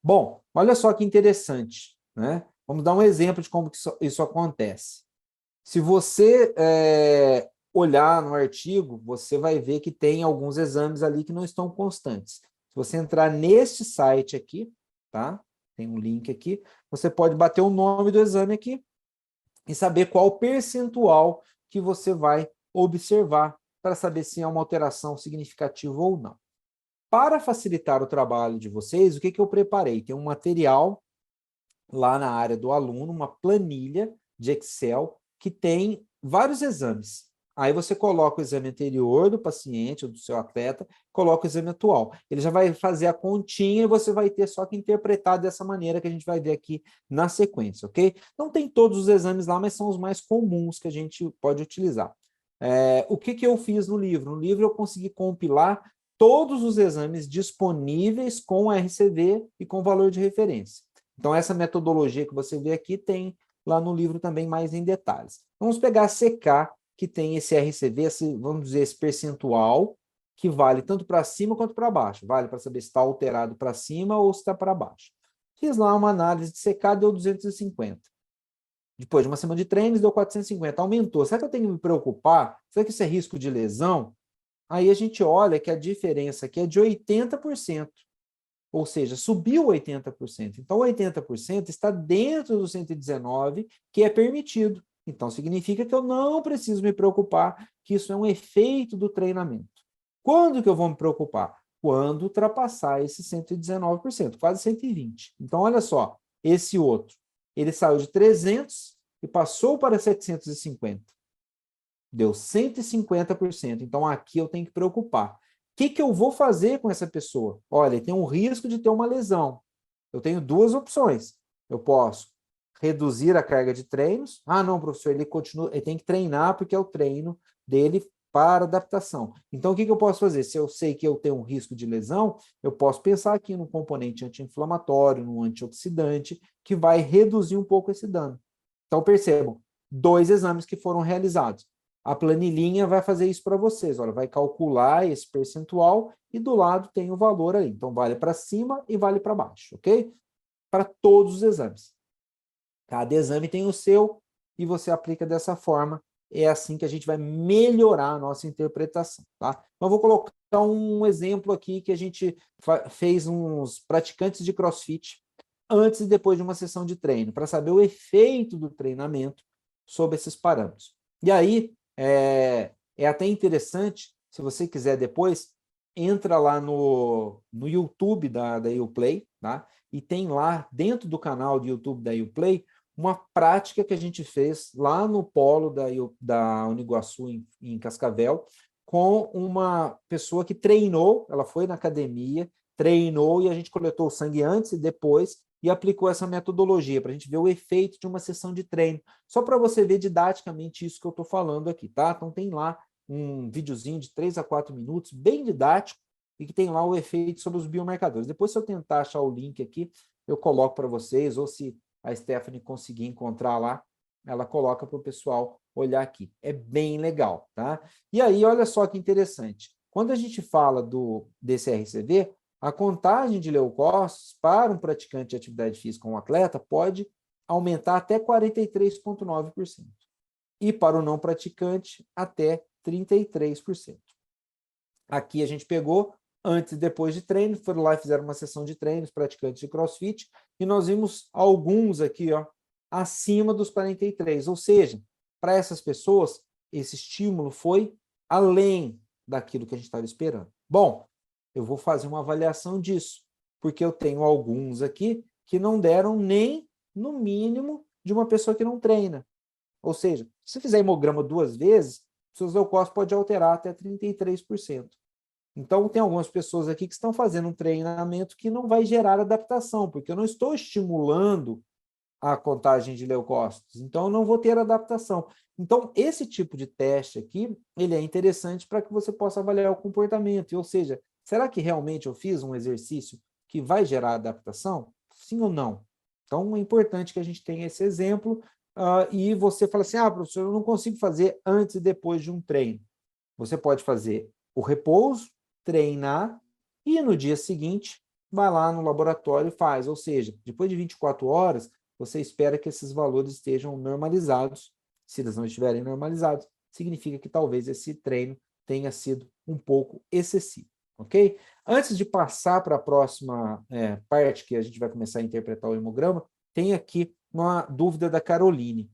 Bom, olha só que interessante, né? Vamos dar um exemplo de como que isso acontece. Se você olhar no artigo, você vai ver que tem alguns exames ali que não estão constantes. Se você entrar neste site aqui, tá? Tem um link aqui, você pode bater o nome do exame aqui e saber qual o percentual que você vai observar para saber se é uma alteração significativa ou não. Para facilitar o trabalho de vocês, o que eu preparei? Tem um material lá na área do aluno, uma planilha de Excel que tem vários exames. Aí você coloca o exame anterior do paciente ou do seu atleta, coloca o exame atual. Ele já vai fazer a continha e você vai ter só que interpretar dessa maneira que a gente vai ver aqui na sequência, ok? Não tem todos os exames lá, mas são os mais comuns que a gente pode utilizar. O que eu fiz no livro? No livro eu consegui compilar todos os exames disponíveis com RCV e com valor de referência. Então, essa metodologia que você vê aqui tem lá no livro também mais em detalhes. Vamos pegar a CK, que tem esse RCV, vamos dizer, esse percentual, que vale tanto para cima quanto para baixo. Vale para saber se está alterado para cima ou se está para baixo. Fiz lá uma análise de CK, deu 250. Depois de uma semana de treinos, deu 450. Aumentou. Será que eu tenho que me preocupar? Será que isso é risco de lesão? Aí a gente olha que a diferença aqui é de 80%. Ou seja, subiu 80%. Então, 80% está dentro do 119, que é permitido. Então, significa que eu não preciso me preocupar, que isso é um efeito do treinamento. Quando que eu vou me preocupar? Quando ultrapassar esse 119%, quase 120%. Então, olha só, esse outro, ele saiu de 300 e passou para 750. Deu 150%. Então, aqui eu tenho que preocupar. O que eu vou fazer com essa pessoa? Olha, tem um risco de ter uma lesão. Eu tenho duas opções. Eu posso reduzir a carga de treinos. Ah, não, professor, ele tem que treinar porque é o treino dele para adaptação. Então, o que eu posso fazer? Se eu sei que eu tenho um risco de lesão, eu posso pensar aqui no componente anti-inflamatório, no antioxidante, que vai reduzir um pouco esse dano. Então, percebam, 2 exames que foram realizados. A planilhinha vai fazer isso para vocês. Olha, vai calcular esse percentual e do lado tem o valor aí. Então, vale para cima e vale para baixo, ok? Para todos os exames. Cada exame tem o seu e você aplica dessa forma. É assim que a gente vai melhorar a nossa interpretação, tá? Então, eu vou colocar um exemplo aqui que a gente fez uns praticantes de CrossFit antes e depois de uma sessão de treino, para saber o efeito do treinamento sobre esses parâmetros. E aí, é até interessante, se você quiser depois, entra lá no YouTube da Uplay, tá? E tem lá, dentro do canal do YouTube da Uplay, uma prática que a gente fez lá no polo da Uniguaçu, em Cascavel, com uma pessoa que treinou, ela foi na academia, treinou e a gente coletou o sangue antes e depois e aplicou essa metodologia para a gente ver o efeito de uma sessão de treino. Só para você ver didaticamente isso que eu estou falando aqui, tá? Então tem lá um videozinho de 3 a 4 minutos, bem didático, e que tem lá o efeito sobre os biomarcadores. Depois, se eu tentar achar o link aqui, eu coloco para vocês, ou se a Stephanie conseguir encontrar lá, ela coloca para o pessoal olhar aqui. É bem legal, tá? E aí, olha só que interessante. Quando a gente fala desse RCV, a contagem de leucócitos para um praticante de atividade física, um atleta, pode aumentar até 43,9%. E para o não praticante, até 33%. Aqui a gente pegou antes e depois de treino, foram lá e fizeram uma sessão de treinos, praticantes de CrossFit, e nós vimos alguns aqui, ó, acima dos 43, ou seja, para essas pessoas, esse estímulo foi além daquilo que a gente estava esperando. Bom, eu vou fazer uma avaliação disso, porque eu tenho alguns aqui que não deram nem no mínimo de uma pessoa que não treina. Ou seja, se fizer hemograma 2 vezes, seus leucócitos podem alterar até 33%. Então, tem algumas pessoas aqui que estão fazendo um treinamento que não vai gerar adaptação, porque eu não estou estimulando a contagem de leucócitos, então eu não vou ter adaptação. Então, esse tipo de teste aqui, ele é interessante para que você possa avaliar o comportamento, ou seja, será que realmente eu fiz um exercício que vai gerar adaptação? Sim ou não? Então, é importante que a gente tenha esse exemplo, e você fala assim, professor, eu não consigo fazer antes e depois de um treino. Você pode fazer o repouso, treinar, e no dia seguinte vai lá no laboratório e faz. Ou seja, depois de 24 horas, você espera que esses valores estejam normalizados. Se eles não estiverem normalizados, significa que talvez esse treino tenha sido um pouco excessivo, ok? Antes de passar para a próxima parte, que a gente vai começar a interpretar o hemograma, tem aqui uma dúvida da Caroline.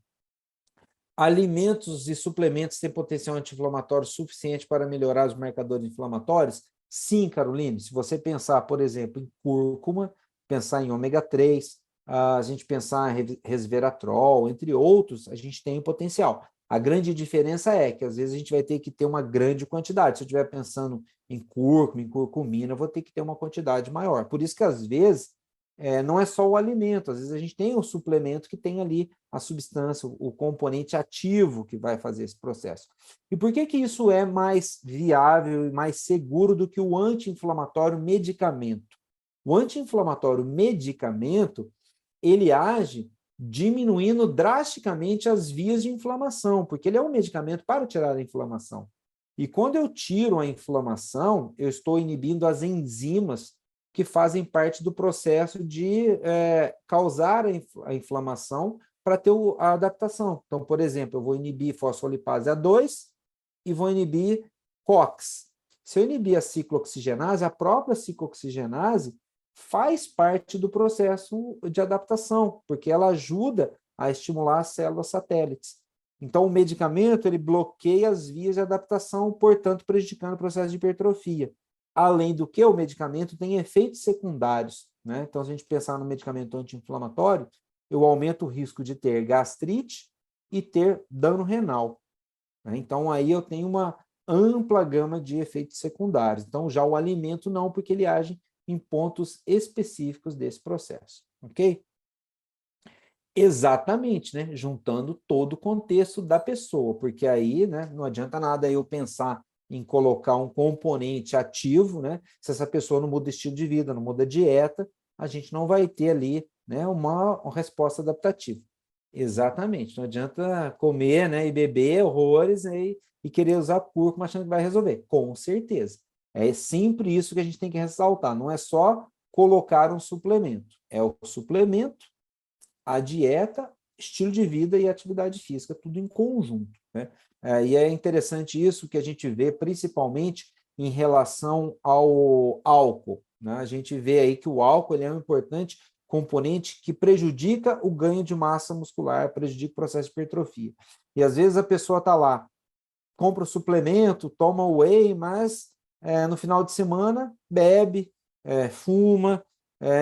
Alimentos e suplementos têm potencial anti-inflamatório suficiente para melhorar os marcadores inflamatórios? Sim, Caroline. Se você pensar, por exemplo, em cúrcuma, pensar em ômega 3, a gente pensar em resveratrol, entre outros, a gente tem potencial. A grande diferença é que, às vezes, a gente vai ter que ter uma grande quantidade. Se eu estiver pensando em cúrcuma, em curcumina, eu vou ter que ter uma quantidade maior. Por isso que, às vezes, não é só o alimento, às vezes a gente tem o suplemento que tem ali a substância, o componente ativo que vai fazer esse processo. E por que isso é mais viável e mais seguro do que o anti-inflamatório medicamento? O anti-inflamatório medicamento, ele age diminuindo drasticamente as vias de inflamação, porque ele é um medicamento para tirar a inflamação. E quando eu tiro a inflamação, eu estou inibindo as enzimas que fazem parte do processo de causar a inflamação para ter a adaptação. Então, por exemplo, eu vou inibir fosfolipase A2 e vou inibir COX. Se eu inibir a ciclooxigenase, a própria ciclooxigenase faz parte do processo de adaptação, porque ela ajuda a estimular as células satélites. Então, o medicamento ele bloqueia as vias de adaptação, portanto, prejudicando o processo de hipertrofia. Além do que, o medicamento tem efeitos secundários, né? Então, se a gente pensar no medicamento anti-inflamatório, eu aumento o risco de ter gastrite e ter dano renal, né? Então, aí eu tenho uma ampla gama de efeitos secundários. Então, já o alimento não, porque ele age em pontos específicos desse processo, ok? Exatamente, né? Juntando todo o contexto da pessoa, porque aí, né, não adianta nada eu pensar em colocar um componente ativo, né? Se essa pessoa não muda estilo de vida, não muda dieta, a gente não vai ter ali, né, uma resposta adaptativa. Exatamente, não adianta comer, né, e beber horrores, né, e querer usar cúrcuma achando que vai resolver. Com certeza. É sempre isso que a gente tem que ressaltar, não é só colocar um suplemento, é o suplemento, a dieta, estilo de vida e atividade física, tudo em conjunto, né? E é interessante isso que a gente vê principalmente em relação ao álcool, né? A gente vê aí que o álcool ele é um importante componente que prejudica o ganho de massa muscular, prejudica o processo de hipertrofia. E às vezes a pessoa está lá, compra o suplemento, toma o whey, mas no final de semana bebe, fuma,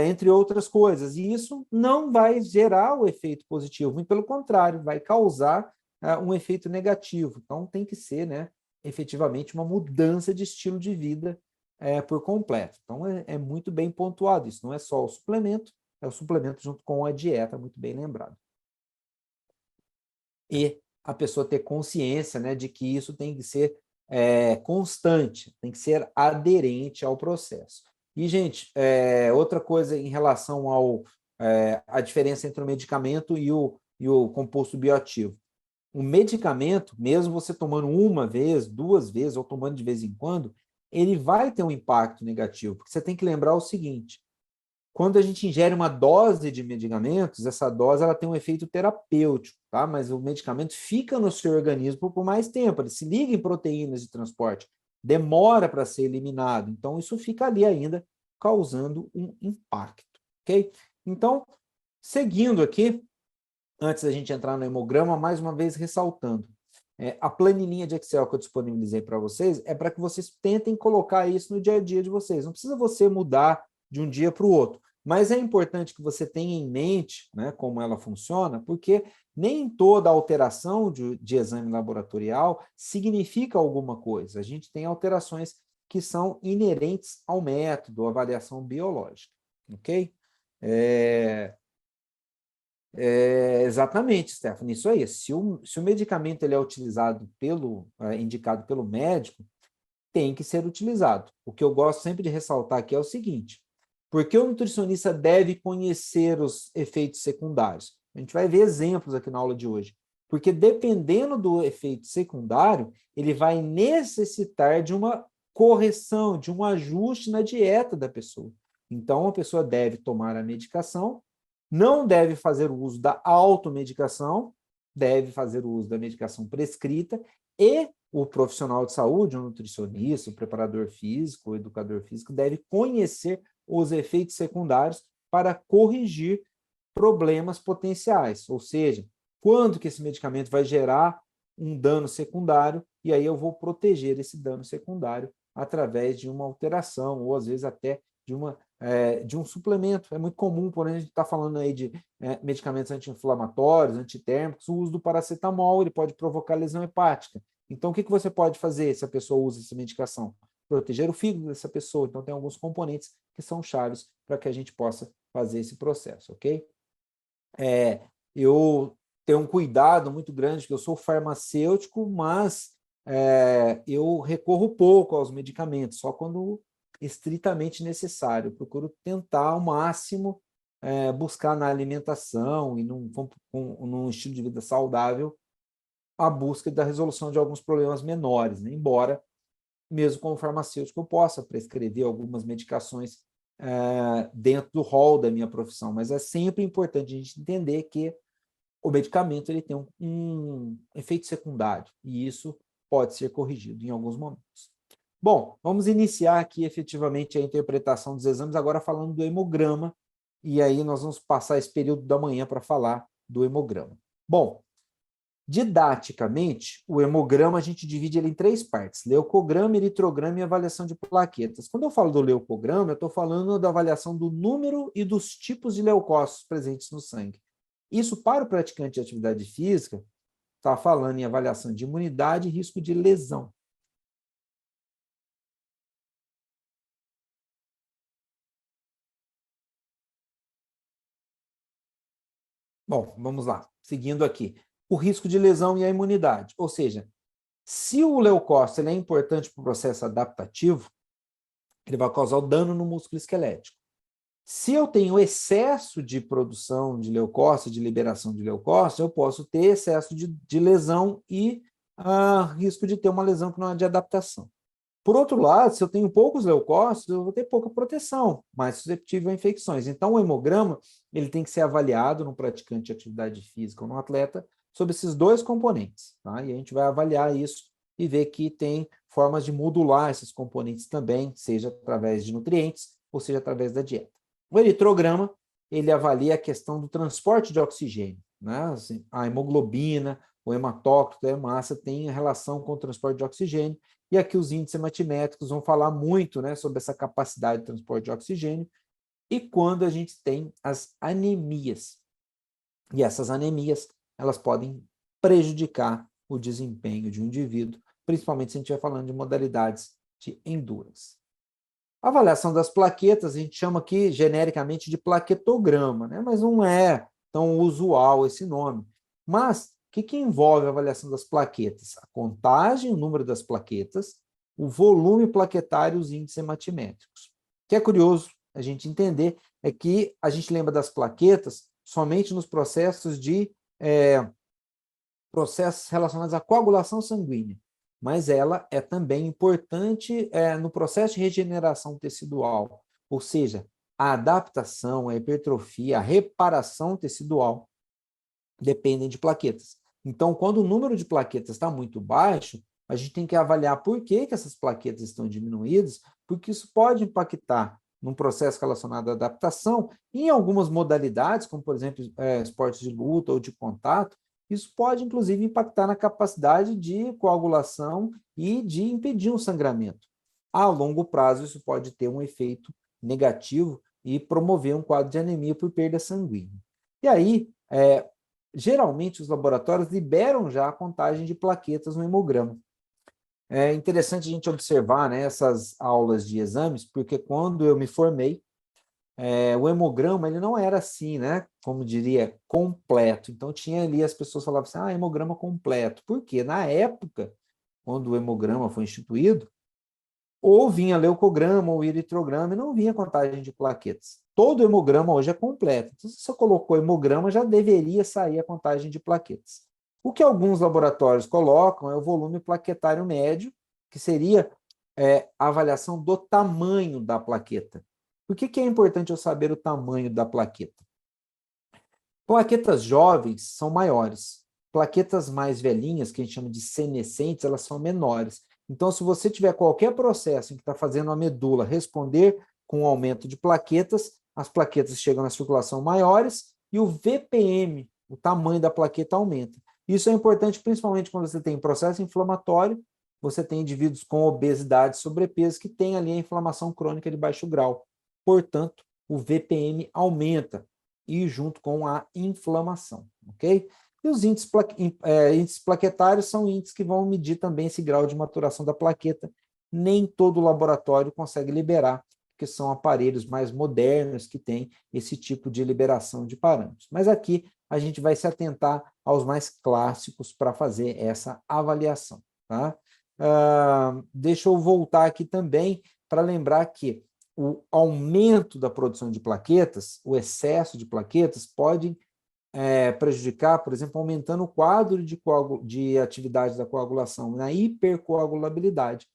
entre outras coisas. E isso não vai gerar o efeito positivo, muito pelo contrário, vai causar um efeito negativo. Então, tem que ser, né, efetivamente uma mudança de estilo de vida por completo. Então, é muito bem pontuado isso. Não é só o suplemento, é o suplemento junto com a dieta, muito bem lembrado. E a pessoa ter consciência, né, de que isso tem que ser constante, tem que ser aderente ao processo. E, gente, outra coisa em relação à diferença entre o medicamento e o composto bioativo. O medicamento, mesmo você tomando uma vez, duas vezes, ou tomando de vez em quando, ele vai ter um impacto negativo, porque você tem que lembrar o seguinte: quando a gente ingere uma dose de medicamentos, essa dose ela tem um efeito terapêutico, tá? Mas o medicamento fica no seu organismo por mais tempo, ele se liga em proteínas de transporte, demora para ser eliminado, então isso fica ali ainda causando um impacto, ok? Então, seguindo aqui, antes da gente entrar no hemograma, mais uma vez ressaltando, a planilhinha de Excel que eu disponibilizei para vocês é para que vocês tentem colocar isso no dia a dia de vocês. Não precisa você mudar de um dia para o outro, mas é importante que você tenha em mente, né, como ela funciona, porque nem toda alteração de exame laboratorial significa alguma coisa. A gente tem alterações que são inerentes ao método, à avaliação biológica, ok? Exatamente, Stephanie, isso aí. Se o medicamento ele é utilizado indicado pelo médico, tem que ser utilizado. O que eu gosto sempre de ressaltar aqui é o seguinte: por que o nutricionista deve conhecer os efeitos secundários? A gente vai ver exemplos aqui na aula de hoje. Porque dependendo do efeito secundário, ele vai necessitar de uma correção, de um ajuste na dieta da pessoa. Então, a pessoa deve tomar a medicação, não deve fazer o uso da automedicação, deve fazer o uso da medicação prescrita, e o profissional de saúde, o nutricionista, o preparador físico, o educador físico, deve conhecer os efeitos secundários para corrigir problemas potenciais, ou seja, quando que esse medicamento vai gerar um dano secundário, e aí eu vou proteger esse dano secundário através de uma alteração, ou às vezes até de um suplemento. É muito comum, porém, a gente está falando aí de medicamentos anti-inflamatórios, antitérmicos, o uso do paracetamol, ele pode provocar lesão hepática. Então, o que você pode fazer se a pessoa usa essa medicação? Proteger o fígado dessa pessoa. Então, tem alguns componentes que são chaves para que a gente possa fazer esse processo, ok? Eu tenho um cuidado muito grande, porque eu sou farmacêutico, mas eu recorro pouco aos medicamentos, só quando estritamente necessário. Eu procuro tentar ao máximo buscar na alimentação e num estilo de vida saudável a busca da resolução de alguns problemas menores, né? Embora, mesmo como farmacêutico, eu possa prescrever algumas medicações dentro do rol da minha profissão, mas é sempre importante a gente entender que o medicamento ele tem um efeito secundário, e isso pode ser corrigido em alguns momentos. Bom, vamos iniciar aqui efetivamente a interpretação dos exames, agora falando do hemograma, e aí nós vamos passar esse período da manhã para falar do hemograma. Bom, didaticamente, o hemograma a gente divide ele em 3 partes: leucograma, eritrograma e avaliação de plaquetas. Quando eu falo do leucograma, eu estou falando da avaliação do número e dos tipos de leucócitos presentes no sangue. Isso, para o praticante de atividade física, está falando em avaliação de imunidade e risco de lesão. Bom, vamos lá. Seguindo aqui. O risco de lesão e a imunidade. Ou seja, se o leucócito ele é importante para o processo adaptativo, ele vai causar o dano no músculo esquelético. Se eu tenho excesso de produção de leucócito, de liberação de leucócito, eu posso ter excesso de lesão e risco de ter uma lesão que não é de adaptação. Por outro lado, se eu tenho poucos leucócitos, eu vou ter pouca proteção, mais susceptível a infecções. Então, o hemograma ele tem que ser avaliado no praticante de atividade física ou no atleta sobre esses 2 componentes. Tá? E a gente vai avaliar isso e ver que tem formas de modular esses componentes também, seja através de nutrientes ou seja através da dieta. O eritrograma ele avalia a questão do transporte de oxigênio. Né? Assim, a hemoglobina, o hematócrito, a hemácia tem relação com o transporte de oxigênio. E aqui os índices hematimétricos vão falar muito, né, sobre essa capacidade de transporte de oxigênio e quando a gente tem as anemias. E essas anemias, elas podem prejudicar o desempenho de um indivíduo, principalmente se a gente estiver falando de modalidades de endurance. A avaliação das plaquetas, a gente chama aqui genericamente de plaquetograma, né, mas não é tão usual esse nome. Mas o que envolve a avaliação das plaquetas? A contagem, o número das plaquetas, o volume plaquetário e os índices hematimétricos. O que é curioso a gente entender é que a gente lembra das plaquetas somente nos processos processos relacionados à coagulação sanguínea, mas ela é também importante no processo de regeneração tecidual, ou seja, a adaptação, a hipertrofia, a reparação tecidual dependem de plaquetas. Então, quando o número de plaquetas está muito baixo, a gente tem que avaliar por que essas plaquetas estão diminuídas, porque isso pode impactar num processo relacionado à adaptação, e em algumas modalidades, como, por exemplo, esportes de luta ou de contato, isso pode, inclusive, impactar na capacidade de coagulação e de impedir um sangramento. A longo prazo, isso pode ter um efeito negativo e promover um quadro de anemia por perda sanguínea. E aí, geralmente, os laboratórios liberam já a contagem de plaquetas no hemograma. É interessante a gente observar, né, essas aulas de exames, porque quando eu me formei, o hemograma ele não era assim, né, como diria, completo. Então, tinha ali, as pessoas falavam assim, hemograma completo. Por quê? Na época, quando o hemograma foi instituído, ou vinha leucograma ou eritrograma e não vinha contagem de plaquetas. Todo hemograma hoje é completo. Então, se você colocou hemograma, já deveria sair a contagem de plaquetas. O que alguns laboratórios colocam é o volume plaquetário médio, que seria a avaliação do tamanho da plaqueta. Por que é importante eu saber o tamanho da plaqueta? Plaquetas jovens são maiores. Plaquetas mais velhinhas, que a gente chama de senescentes, elas são menores. Então, se você tiver qualquer processo em que está fazendo a medula responder com um aumento de plaquetas, as plaquetas chegam na circulação maiores e o VPM, o tamanho da plaqueta, aumenta. Isso é importante principalmente quando você tem processo inflamatório, você tem indivíduos com obesidade e sobrepeso que têm ali a inflamação crônica de baixo grau. Portanto, o VPM aumenta e junto com a inflamação, ok? E os índices plaquetários são índices que vão medir também esse grau de maturação da plaqueta. Nem todo laboratório consegue liberar, porque são aparelhos mais modernos que têm esse tipo de liberação de parâmetros. Mas aqui a gente vai se atentar aos mais clássicos para fazer essa avaliação, tá? Deixa eu voltar aqui também para lembrar que o aumento da produção de plaquetas, o excesso de plaquetas, pode prejudicar, por exemplo, aumentando o quadro de atividade da coagulação, na hipercoagulabilidade,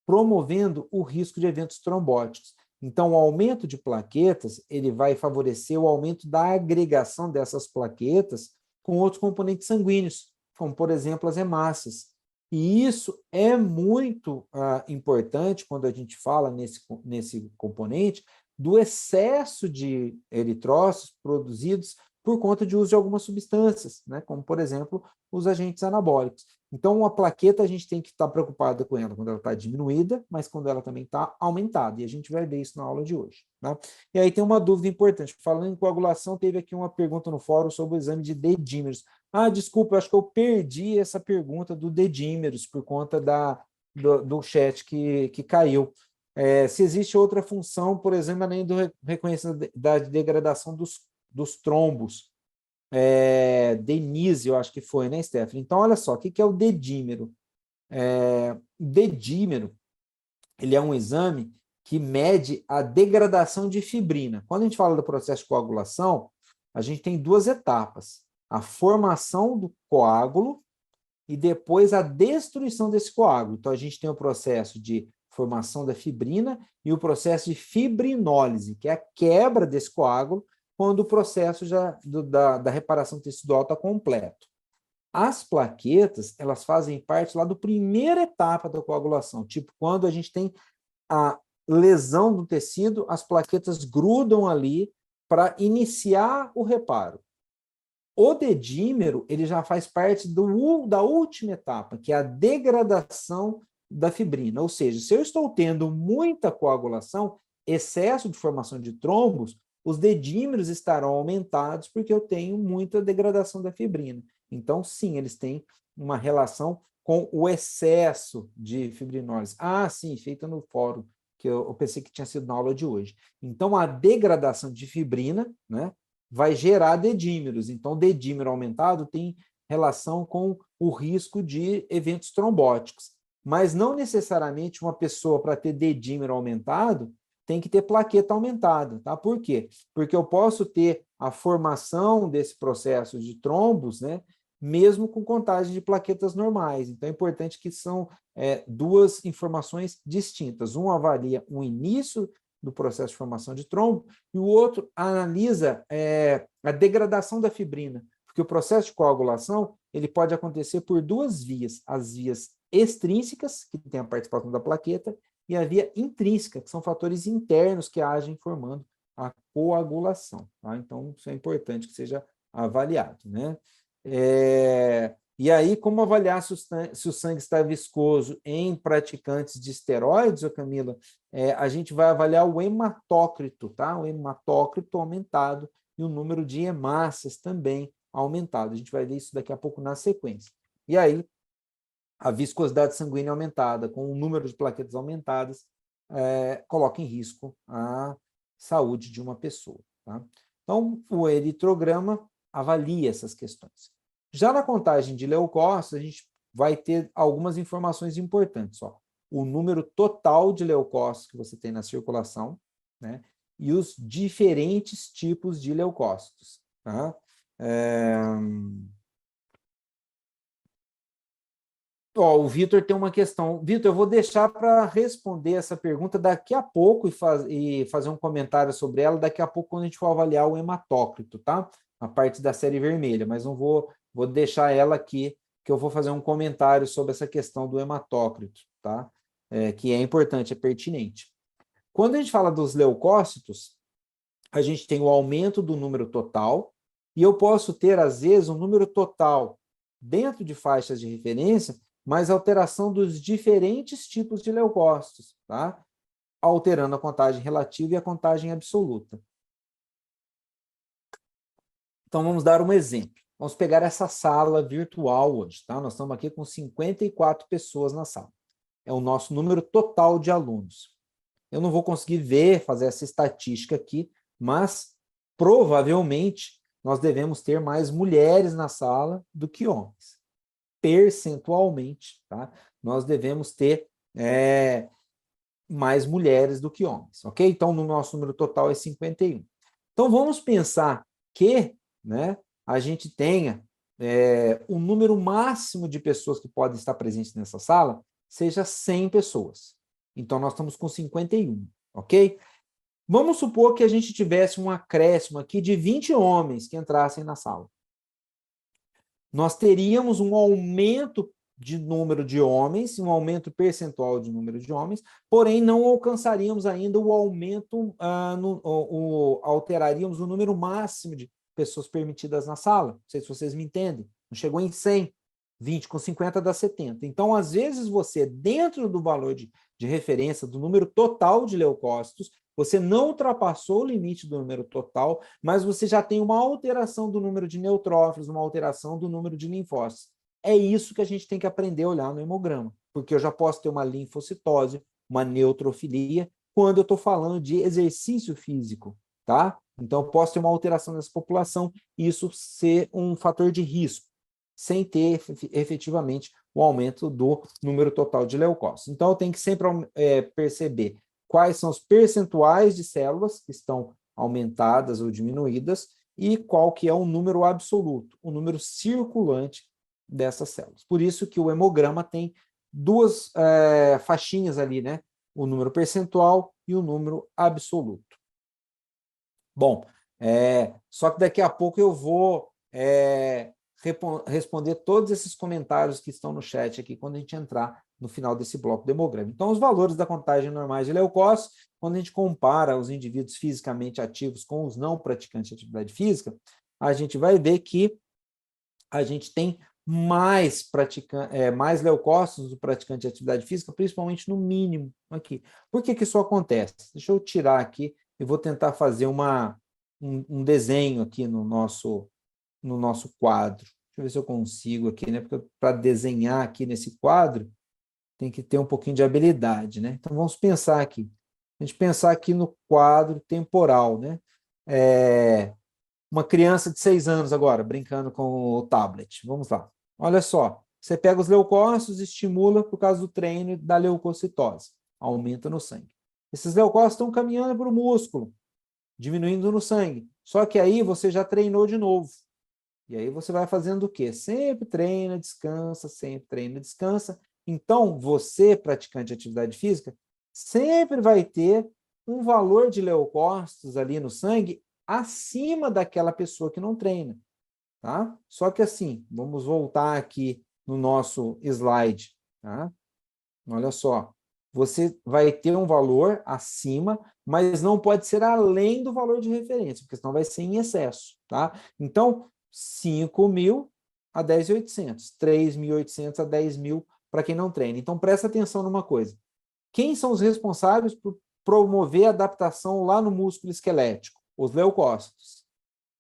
promovendo o risco de eventos trombóticos. Então, o aumento de plaquetas, ele vai favorecer o aumento da agregação dessas plaquetas com outros componentes sanguíneos, como, por exemplo, as hemácias. E isso é muito importante quando a gente fala nesse componente do excesso de eritrócitos produzidos por conta de uso de algumas substâncias, né? Como, por exemplo, os agentes anabólicos. Então, uma plaqueta a gente tem que estar preocupado com ela quando ela está diminuída, mas quando ela também está aumentada, e a gente vai ver isso na aula de hoje. Tá? E aí tem uma dúvida importante. Falando em coagulação, teve aqui uma pergunta no fórum sobre o exame de dedímeros. Desculpa, eu acho que eu perdi essa pergunta do dedímeros por conta do chat que caiu. Se existe outra função, por exemplo, além do reconhecimento da degradação dos trombos. Denise, eu acho que foi, né, Stephanie? Então, olha só, o que é o dedímero? O dedímero, ele é um exame que mede a degradação de fibrina. Quando a gente fala do processo de coagulação, a gente tem duas etapas. A formação do coágulo e depois a destruição desse coágulo. Então, a gente tem o processo de formação da fibrina e o processo de fibrinólise, que é a quebra desse coágulo, quando o processo da reparação tecidual está completo. As plaquetas, elas fazem parte lá da primeira etapa da coagulação, tipo quando a gente tem a lesão do tecido, as plaquetas grudam ali para iniciar o reparo. O dedímero, ele já faz parte da última etapa, que é a degradação da fibrina. Ou seja, se eu estou tendo muita coagulação, excesso de formação de trombos, os dedímeros estarão aumentados porque eu tenho muita degradação da fibrina. Então, sim, eles têm uma relação com o excesso de fibrinólise. Sim, feita no fórum, que eu pensei que tinha sido na aula de hoje. Então, a degradação de fibrina, né, vai gerar dedímeros. Então, dedímero aumentado tem relação com o risco de eventos trombóticos. Mas não necessariamente uma pessoa, para ter dedímero aumentado, tem que ter plaqueta aumentada. Tá? Por quê? Porque eu posso ter a formação desse processo de trombos, né, mesmo com contagem de plaquetas normais. Então, é importante que são duas informações distintas. Um avalia o início do processo de formação de trombo, e o outro analisa a degradação da fibrina, porque o processo de coagulação ele pode acontecer por duas vias, as vias extrínsecas, que tem a participação da plaqueta, e a via intrínseca, que são fatores internos que agem formando a coagulação. Tá? Então, isso é importante que seja avaliado. Né? E aí, como avaliar se o sangue está viscoso em praticantes de esteroides, Camila? A gente vai avaliar o hematócrito, tá? O hematócrito aumentado e o número de hemácias também aumentado. A gente vai ver isso daqui a pouco na sequência. E aí, a viscosidade sanguínea aumentada, com o número de plaquetas aumentadas, coloca em risco a saúde de uma pessoa. Tá? Então, o eritrograma avalia essas questões. Já na contagem de leucócitos, a gente vai ter algumas informações importantes. O número total de leucócitos que você tem na circulação, né? E os diferentes tipos de leucócitos. Tá? Ó, o Vitor tem uma questão. Vitor, eu vou deixar para responder essa pergunta daqui a pouco e fazer um comentário sobre ela daqui a pouco, quando a gente for avaliar o hematócrito, tá? A parte da série vermelha, mas não vou deixar ela aqui, que eu vou fazer um comentário sobre essa questão do hematócrito, tá? Que é importante, é pertinente. Quando a gente fala dos leucócitos, a gente tem o aumento do número total, e eu posso ter, às vezes, um número total dentro de faixas de referência, mas alteração dos diferentes tipos de leucócitos, tá? Alterando a contagem relativa e a contagem absoluta. Então, vamos dar um exemplo. Vamos pegar essa sala virtual hoje, tá? Nós estamos aqui com 54 pessoas na sala. É o nosso número total de alunos. Eu não vou conseguir fazer essa estatística aqui, mas provavelmente nós devemos ter mais mulheres na sala do que homens. Percentualmente, tá? Nós devemos ter mais mulheres do que homens, ok? Então, no nosso número total é 51. Então, vamos pensar que, né, a gente tenha o número máximo de pessoas que podem estar presentes nessa sala seja 100 pessoas. Então, nós estamos com 51, ok? Vamos supor que a gente tivesse um acréscimo aqui de 20 homens que entrassem na sala. Nós teríamos um aumento de número de homens, um aumento percentual de número de homens, porém não alcançaríamos ainda o aumento, alteraríamos o número máximo de pessoas permitidas na sala. Não sei se vocês me entendem. Não chegou em 100. 20 com 50 dá 70. Então, às vezes, você, dentro do valor de referência do número total de leucócitos, você não ultrapassou o limite do número total, mas você já tem uma alteração do número de neutrófilos, uma alteração do número de linfócitos. É isso que a gente tem que aprender a olhar no hemograma, porque eu já posso ter uma linfocitose, uma neutrofilia, quando eu estou falando de exercício físico, tá? Então, eu posso ter uma alteração nessa população e isso ser um fator de risco, sem ter efetivamente o aumento do número total de leucócitos. Então, eu tenho que sempre perceber quais são os percentuais de células que estão aumentadas ou diminuídas e qual que é o número absoluto, o número circulante dessas células. Por isso que o hemograma tem duas faixinhas ali, né? O número percentual e o número absoluto. Bom, só que daqui a pouco eu vou responder todos esses comentários que estão no chat aqui quando a gente entrar no final desse bloco do hemograma. Então, os valores da contagem normais de leucócitos, quando a gente compara os indivíduos fisicamente ativos com os não praticantes de atividade física, a gente vai ver que a gente tem mais leucócitos do praticante de atividade física, principalmente no mínimo aqui. Por que isso acontece? Deixa eu tirar aqui e vou tentar fazer um desenho aqui no nosso quadro. Deixa eu ver se eu consigo aqui, né? Porque para desenhar aqui nesse quadro, tem que ter um pouquinho de habilidade, né? Então, vamos pensar aqui. A gente pensar aqui no quadro temporal, né? Uma criança de 6 anos agora, brincando com o tablet. Vamos lá. Olha só, você pega os leucócitos, estimula por causa do treino da leucocitose. Aumenta no sangue. Esses leucócitos estão caminhando para o músculo, diminuindo no sangue. Só que aí você já treinou de novo. E aí você vai fazendo o quê? Sempre treina, descansa, sempre treina, descansa. Então, você, praticante de atividade física, sempre vai ter um valor de leucócitos ali no sangue acima daquela pessoa que não treina, tá? Só que assim, vamos voltar aqui no nosso slide, tá? Olha só, você vai ter um valor acima, mas não pode ser além do valor de referência, porque senão vai ser em excesso, tá? Então, 5.000 a 10.800, 3.800 a 10.000 para quem não treina. Então, presta atenção numa coisa. Quem são os responsáveis por promover a adaptação lá no músculo esquelético? Os leucócitos.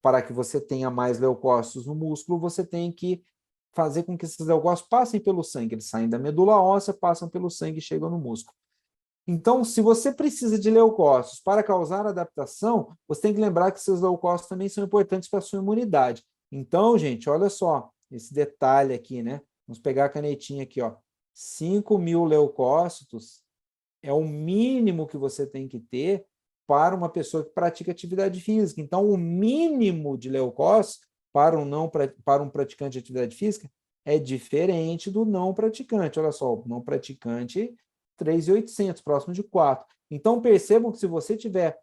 Para que você tenha mais leucócitos no músculo, você tem que fazer com que esses leucócitos passem pelo sangue. Eles saem da medula óssea, passam pelo sangue e chegam no músculo. Então, se você precisa de leucócitos para causar adaptação, você tem que lembrar que esses leucócitos também são importantes para a sua imunidade. Então, gente, olha só, esse detalhe aqui, né? Vamos pegar a canetinha aqui, ó. 5.000 leucócitos é o mínimo que você tem que ter para uma pessoa que pratica atividade física. Então, o mínimo de leucócitos para um praticante de atividade física é diferente do não praticante. Olha só, o não praticante, 3.800, próximo de 4. Então, percebam que se você tiver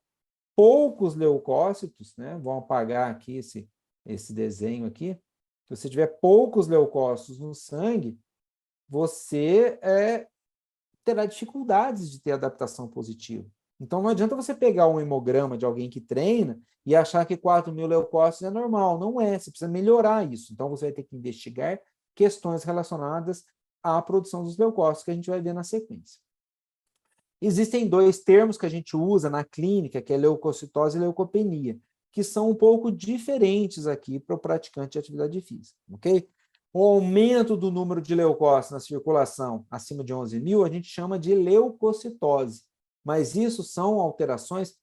poucos leucócitos, né? Vamos apagar aqui esse desenho aqui. Se você tiver poucos leucócitos no sangue, você terá dificuldades de ter adaptação positiva. Então, não adianta você pegar um hemograma de alguém que treina e achar que 4.000 leucócitos é normal. Não é, você precisa melhorar isso. Então, você vai ter que investigar questões relacionadas à produção dos leucócitos, que a gente vai ver na sequência. Existem dois termos que a gente usa na clínica, que é leucocitose e leucopenia, que são um pouco diferentes aqui para o praticante de atividade física, ok? O aumento do número de leucócitos na circulação acima de 11.000, a gente chama de leucocitose, mas isso são alterações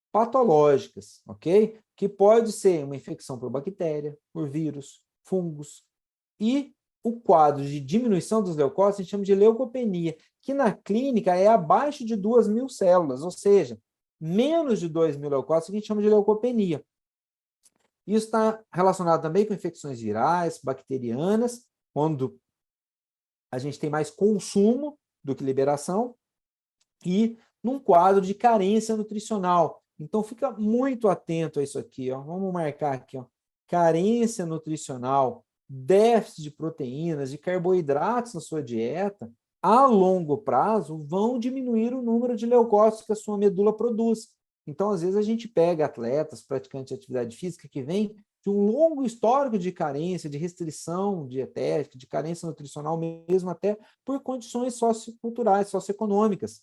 patológicas, ok? Que pode ser uma infecção por bactéria, por vírus, fungos, e o quadro de diminuição dos leucócitos a gente chama de leucopenia, que na clínica é abaixo de 2.000 células, ou seja, menos de 2.000 leucócitos, que a gente chama de leucopenia. Isso está relacionado também com infecções virais, bacterianas, quando a gente tem mais consumo do que liberação, e num quadro de carência nutricional. Então, fica muito atento a isso aqui, ó. Vamos marcar aqui, ó. Carência nutricional, déficit de proteínas, de carboidratos na sua dieta, a longo prazo, vão diminuir o número de leucócitos que a sua medula produz. Então, às vezes, a gente pega atletas, praticantes de atividade física, que vêm de um longo histórico de carência, de restrição dietética, de carência nutricional, mesmo até por condições socioculturais, socioeconômicas.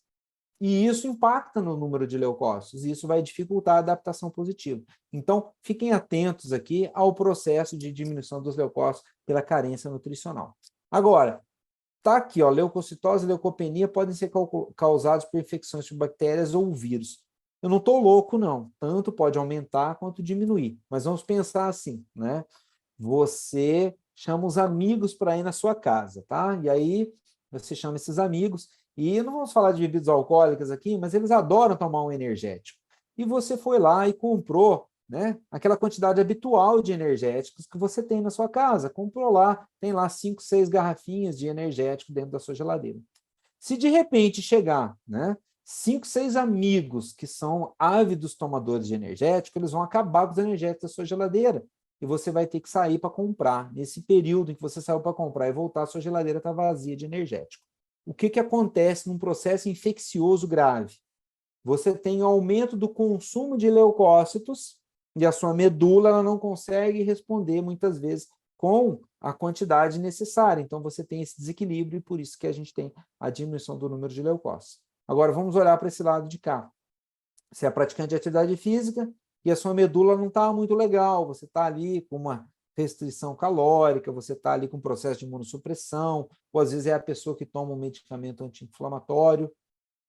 E isso impacta no número de leucócitos, e isso vai dificultar a adaptação positiva. Então, fiquem atentos aqui ao processo de diminuição dos leucócitos pela carência nutricional. Agora, está aqui, ó, leucocitose e leucopenia podem ser causados por infecções por bactérias ou vírus. Eu não estou louco, não. Tanto pode aumentar quanto diminuir. Mas vamos pensar assim, né? Você chama os amigos para ir na sua casa, tá? E aí você chama esses amigos, e não vamos falar de bebidas alcoólicas aqui, mas eles adoram tomar um energético. E você foi lá e comprou, né, aquela quantidade habitual de energéticos que você tem na sua casa. Comprou lá, tem lá 5, 6 garrafinhas de energético dentro da sua geladeira. Se de repente chegar, né, 5, 6 amigos que são ávidos tomadores de energético, eles vão acabar com os energéticos da sua geladeira. E você vai ter que sair para comprar. Nesse período em que você saiu para comprar e voltar, a sua geladeira está vazia de energético. O que acontece num processo infeccioso grave? Você tem um aumento do consumo de leucócitos e a sua medula ela não consegue responder, muitas vezes, com a quantidade necessária. Então, você tem esse desequilíbrio e por isso que a gente tem a diminuição do número de leucócitos. Agora, vamos olhar para esse lado de cá. Você é praticante de atividade física e a sua medula não está muito legal, você está ali com uma restrição calórica, você está ali com um processo de imunossupressão, ou às vezes é a pessoa que toma um medicamento anti-inflamatório.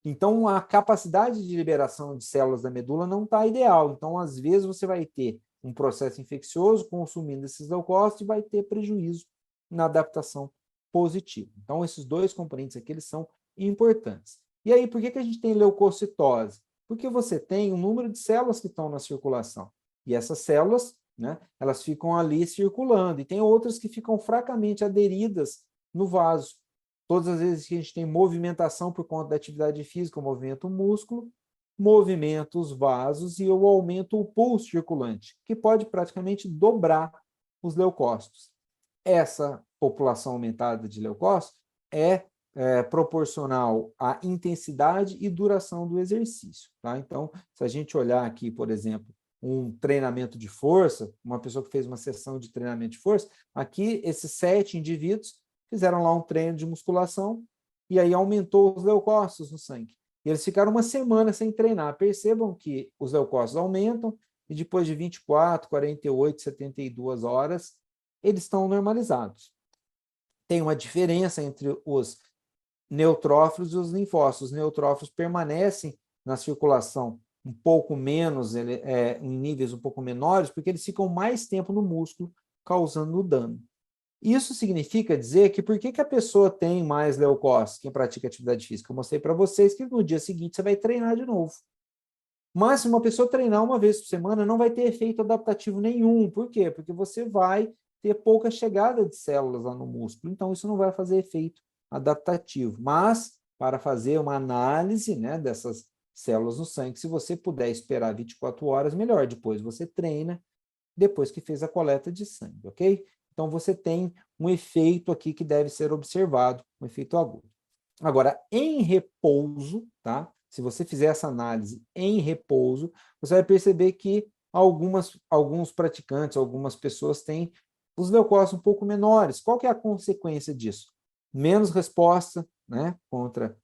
Então, a capacidade de liberação de células da medula não está ideal. Então, às vezes, você vai ter um processo infeccioso consumindo esses leucócitos e vai ter prejuízo na adaptação positiva. Então, esses dois componentes aqui, eles são importantes. E aí, por que a gente tem leucocitose? Porque você tem um número de células que estão na circulação. E essas células, né, elas ficam ali circulando. E tem outras que ficam fracamente aderidas no vaso. Todas as vezes que a gente tem movimentação por conta da atividade física, o movimento músculo, movimento os vasos e eu aumento o pulso circulante, que pode praticamente dobrar os leucócitos. Essa população aumentada de leucócitos é proporcional à intensidade e duração do exercício. Tá? Então, se a gente olhar aqui, por exemplo, um treinamento de força, uma pessoa que fez uma sessão de treinamento de força, aqui esses 7 indivíduos fizeram lá um treino de musculação e aí aumentou os leucócitos no sangue. E eles ficaram uma semana sem treinar. Percebam que os leucócitos aumentam e depois de 24, 48, 72 horas, eles estão normalizados. Tem uma diferença entre os neutrófilos e os linfócitos. Os neutrófilos permanecem na circulação um pouco menos, em níveis um pouco menores, porque eles ficam mais tempo no músculo, causando dano. Isso significa dizer que por que a pessoa tem mais leucócitos, quem pratica atividade física? Eu mostrei para vocês que no dia seguinte você vai treinar de novo. Mas se uma pessoa treinar uma vez por semana, não vai ter efeito adaptativo nenhum. Por quê? Porque você vai ter pouca chegada de células lá no músculo, então isso não vai fazer efeito adaptativo. Mas, para fazer uma análise, né, dessas células no sangue, se você puder esperar 24 horas, melhor. Depois você treina, depois que fez a coleta de sangue, ok? Então, você tem um efeito aqui que deve ser observado, um efeito agudo. Agora, em repouso, tá? Se você fizer essa análise em repouso, você vai perceber que alguns praticantes, algumas pessoas têm os leucócitos um pouco menores. Qual que é a consequência disso? Menos resposta, né, contra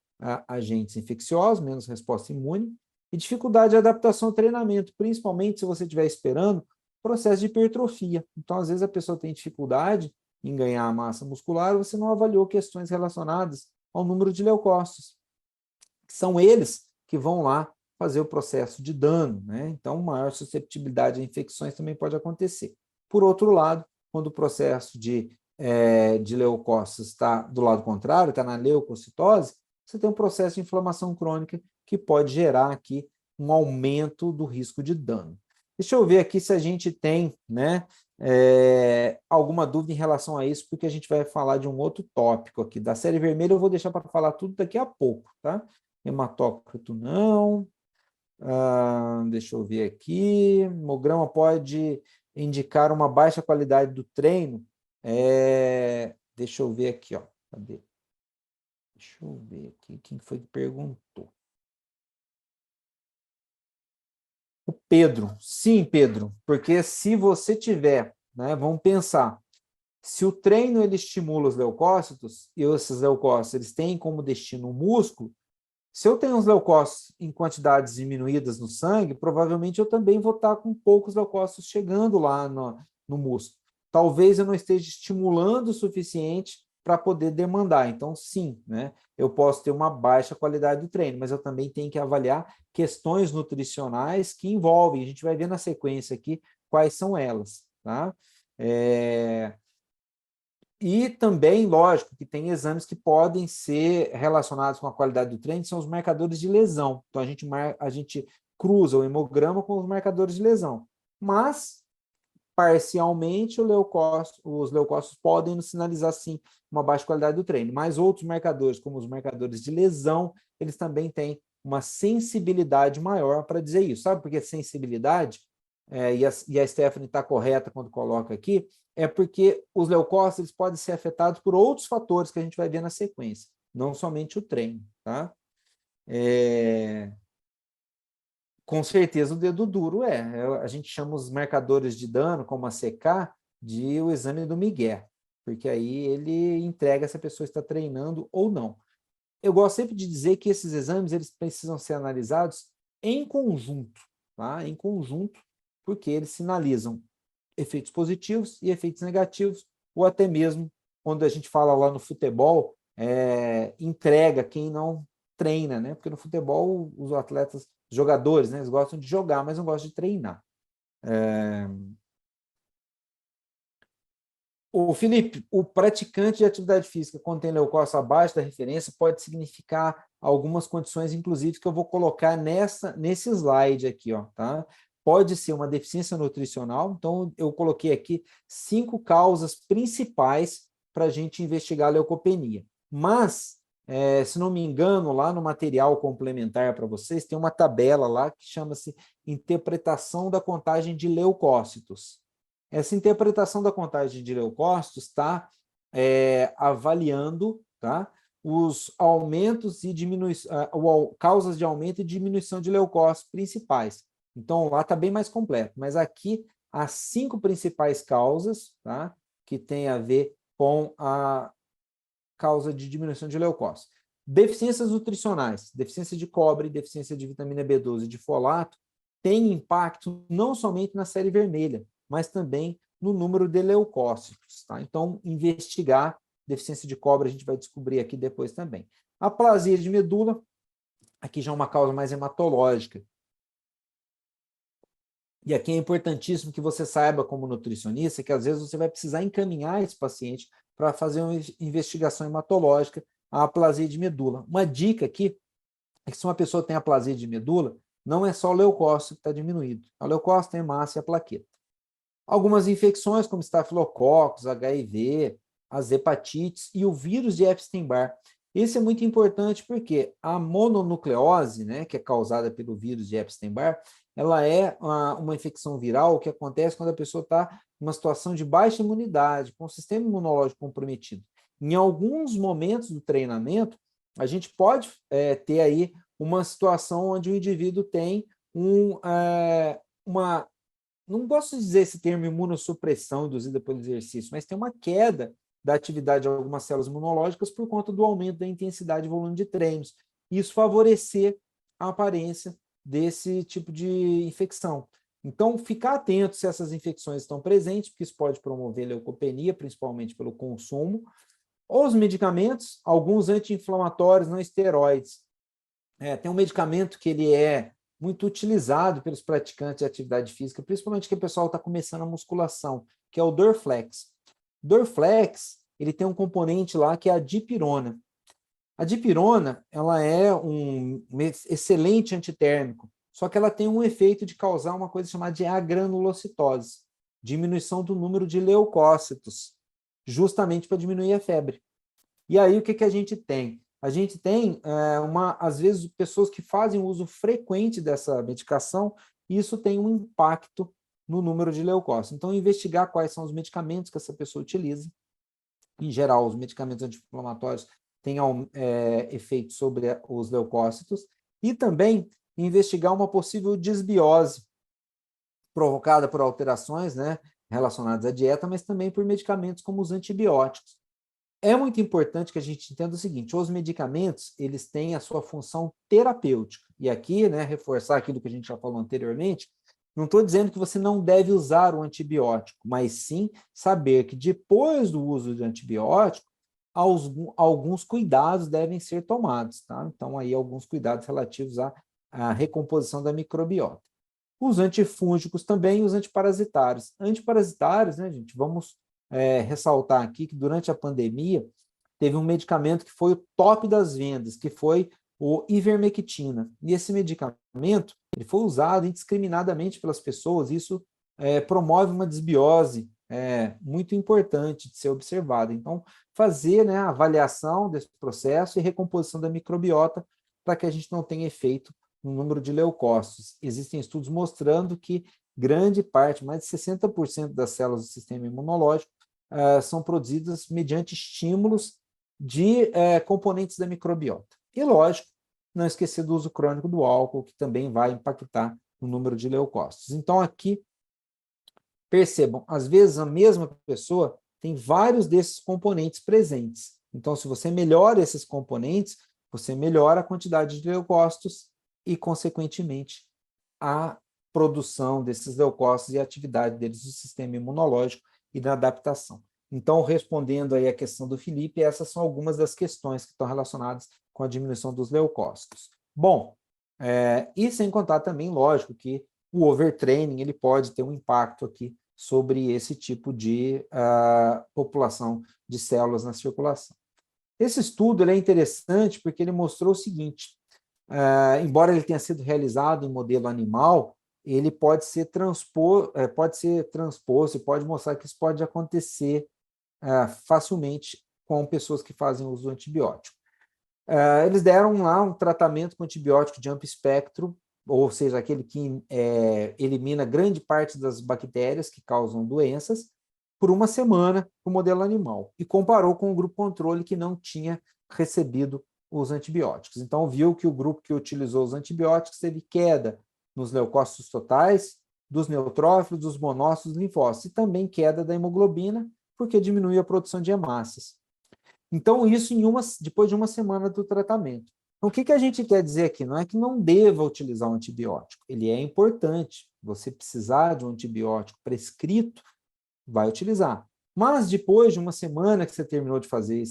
agentes infecciosos, menos resposta imune, e dificuldade de adaptação ao treinamento, principalmente se você estiver esperando processo de hipertrofia. Então, às vezes, a pessoa tem dificuldade em ganhar massa muscular, você não avaliou questões relacionadas ao número de leucócitos. São eles que vão lá fazer o processo de dano, né? Então, maior susceptibilidade a infecções também pode acontecer. Por outro lado, quando o processo de leucócitos está do lado contrário, está na leucocitose, você tem um processo de inflamação crônica que pode gerar aqui um aumento do risco de dano. Deixa eu ver aqui se a gente tem, né, alguma dúvida em relação a isso, porque a gente vai falar de um outro tópico aqui. Da série vermelha eu vou deixar para falar tudo daqui a pouco, tá? Hematócrito não. Deixa eu ver aqui. Hemograma pode indicar uma baixa qualidade do treino. Deixa eu ver aqui, ó. Cadê? Deixa eu ver aqui. Quem foi que perguntou? O Pedro. Sim, Pedro. Porque se você tiver, né, vamos pensar, se o treino ele estimula os leucócitos, e esses leucócitos eles têm como destino o músculo, se eu tenho os leucócitos em quantidades diminuídas no sangue, provavelmente eu também vou estar com poucos leucócitos chegando lá no músculo. Talvez eu não esteja estimulando o suficiente para poder demandar. Então, sim, né, eu posso ter uma baixa qualidade do treino, mas eu também tenho que avaliar questões nutricionais que envolvem, a gente vai ver na sequência aqui quais são elas, tá? E também, lógico, que tem exames que podem ser relacionados com a qualidade do treino, são os marcadores de lesão. Então, a gente cruza o hemograma com os marcadores de lesão. Mas, parcialmente, os leucócitos podem nos sinalizar, sim, uma baixa qualidade do treino. Mas outros marcadores, como os marcadores de lesão, eles também têm uma sensibilidade maior para dizer isso. Sabe por que sensibilidade? E a Stephanie está correta quando coloca aqui, é porque os leucócitos eles podem ser afetados por outros fatores que a gente vai ver na sequência, não somente o treino, tá? Com certeza o dedo duro a gente chama os marcadores de dano, como a CK, de o exame do Miguel, porque aí ele entrega se a pessoa está treinando ou não. Eu gosto sempre de dizer que esses exames eles precisam ser analisados em conjunto, tá? Em conjunto, porque eles sinalizam efeitos positivos e efeitos negativos, ou até mesmo, quando a gente fala lá no futebol, entrega quem não treina, né? Porque no futebol os atletas, os jogadores, né? Eles gostam de jogar, mas não gostam de treinar. O Felipe, o praticante de atividade física quando tem leucócito abaixo da referência pode significar algumas condições, inclusive, que eu vou colocar nesse slide aqui, ó, tá? Pode ser uma deficiência nutricional, então eu coloquei aqui 5 causas principais para a gente investigar a leucopenia. Mas, se não me engano, lá no material complementar para vocês, tem uma tabela lá que chama-se interpretação da contagem de leucócitos. Essa interpretação da contagem de leucócitos está avaliando, tá, os aumentos e causas de aumento e diminuição de leucócitos principais. Então, lá está bem mais completo, mas aqui as 5 principais causas, tá, que tem a ver com a causa de diminuição de leucócitos. Deficiências nutricionais, deficiência de cobre, deficiência de vitamina B12 e de folato, tem impacto não somente na série vermelha, mas também no número de leucócitos. Tá? Então, investigar deficiência de cobre, a gente vai descobrir aqui depois também. Aplasia de medula, aqui já é uma causa mais hematológica. E aqui é importantíssimo que você saiba, como nutricionista, que às vezes você vai precisar encaminhar esse paciente para fazer uma investigação hematológica, a aplasia de medula. Uma dica aqui é que se uma pessoa tem aplasia de medula, não é só o leucócito que está diminuído. O leucócito, a hemácia e a plaqueta. Algumas infecções, como estafilococos, HIV, as hepatites e o vírus de Epstein-Barr. Esse é muito importante porque a mononucleose, né, que é causada pelo vírus de Epstein-Barr, ela é uma infecção viral que acontece quando a pessoa está numa situação de baixa imunidade, com o sistema imunológico comprometido. Em alguns momentos do treinamento, a gente pode ter aí uma situação onde o indivíduo tem uma, não gosto de dizer esse termo imunossupressão induzida pelo exercício, mas tem uma queda da atividade de algumas células imunológicas por conta do aumento da intensidade e volume de treinos. Isso favorecer a aparência desse tipo de infecção. Então, ficar atento se essas infecções estão presentes, porque isso pode promover leucopenia, principalmente pelo consumo. Os medicamentos, alguns anti-inflamatórios não esteroides. Tem um medicamento que ele é muito utilizado pelos praticantes de atividade física, principalmente que o pessoal está começando a musculação, que é o Dorflex. Dorflex, ele tem um componente lá que é a dipirona. A dipirona, ela é um excelente antitérmico, só que ela tem um efeito de causar uma coisa chamada de agranulocitose, diminuição do número de leucócitos, justamente para diminuir a febre. E aí, o que a gente tem? A gente tem, às vezes, pessoas que fazem uso frequente dessa medicação, e isso tem um impacto no número de leucócitos. Então, investigar quais são os medicamentos que essa pessoa utiliza. Em geral, os medicamentos anti-inflamatórios têm efeito sobre os leucócitos, e também investigar uma possível desbiose provocada por alterações, né, relacionadas à dieta, mas também por medicamentos como os antibióticos. É muito importante que a gente entenda o seguinte: os medicamentos, eles têm a sua função terapêutica. E aqui, né, reforçar aquilo que a gente já falou anteriormente, não estou dizendo que você não deve usar o antibiótico, mas sim saber que depois do uso de antibiótico, alguns cuidados devem ser tomados, tá? Então, aí alguns cuidados relativos à recomposição da microbiota. Os antifúngicos também e os antiparasitários. Antiparasitários, né, gente, vamos ressaltar aqui que durante a pandemia teve um medicamento que foi o top das vendas, que foi o ivermectina. E esse medicamento ele foi usado indiscriminadamente pelas pessoas, e isso promove uma desbiose muito importante de ser observada. Então, fazer, né, a avaliação desse processo e recomposição da microbiota para que a gente não tenha efeito no número de leucócitos. Existem estudos mostrando que grande parte, mais de 60% das células do sistema imunológico são produzidas mediante estímulos de componentes da microbiota. E, lógico, não esquecer do uso crônico do álcool, que também vai impactar no número de leucócitos. Então, aqui, percebam, às vezes a mesma pessoa tem vários desses componentes presentes. Então, se você melhora esses componentes, você melhora a quantidade de leucócitos e, consequentemente, a produção desses leucócitos e a atividade deles no sistema imunológico e na adaptação. Então, respondendo aí a questão do Felipe, essas são algumas das questões que estão relacionadas com a diminuição dos leucócitos. Bom, e sem contar também, lógico, que o overtraining ele pode ter um impacto aqui sobre esse tipo de população de células na circulação. Esse estudo ele é interessante porque ele mostrou o seguinte: embora ele tenha sido realizado em modelo animal, ele pode ser transposto e pode mostrar que isso pode acontecer facilmente com pessoas que fazem uso do antibiótico. Eles deram lá um tratamento com antibiótico de amplo espectro, ou seja, aquele que elimina grande parte das bactérias que causam doenças, por uma semana no modelo animal, e comparou com o grupo controle que não tinha recebido os antibióticos. Então, viu que o grupo que utilizou os antibióticos teve queda nos leucócitos totais, dos neutrófilos, dos monócitos, dos linfócitos, e também queda da hemoglobina, porque diminuiu a produção de hemácias. Então, isso depois de uma semana do tratamento. Então, o que a gente quer dizer aqui? Não é que não deva utilizar um antibiótico. Ele é importante. Você precisar de um antibiótico prescrito, vai utilizar. Mas depois de uma semana que você terminou de fazer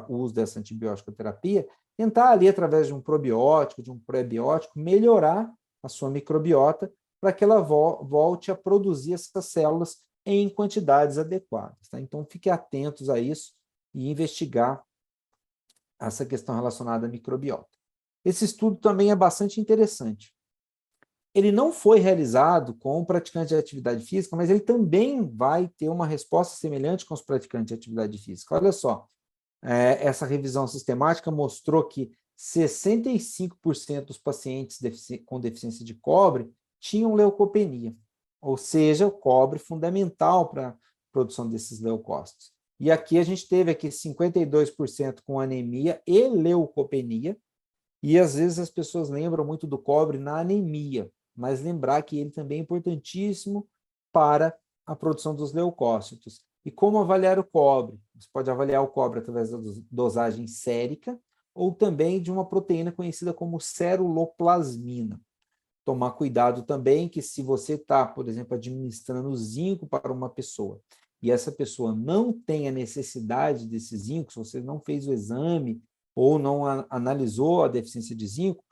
o uso dessa antibiótico-terapia, tentar ali, através de um probiótico, de um pré-biótico, melhorar a sua microbiota para que ela volte a produzir essas células em quantidades adequadas. Tá? Então, fiquem atentos a isso e investigar essa questão relacionada à microbiota. Esse estudo também é bastante interessante. ele não foi realizado com o praticante de atividade física, mas ele também vai ter uma resposta semelhante com os praticantes de atividade física. Olha só, essa revisão sistemática mostrou que 65% dos pacientes com deficiência de cobre tinham leucopenia, ou seja, o cobre fundamental para a produção desses leucócitos. E aqui a gente teve aqui 52% com anemia e leucopenia, e às vezes as pessoas lembram muito do cobre na anemia, mas lembrar que ele também é importantíssimo para a produção dos leucócitos. E como avaliar o cobre? Você pode avaliar o cobre através da dosagem sérica ou também de uma proteína conhecida como ceruloplasmina. Tomar cuidado também que se você está, por exemplo, administrando zinco para uma pessoa e essa pessoa não tem a necessidade desse zinco, se você não fez o exame ou não analisou a deficiência de zinco,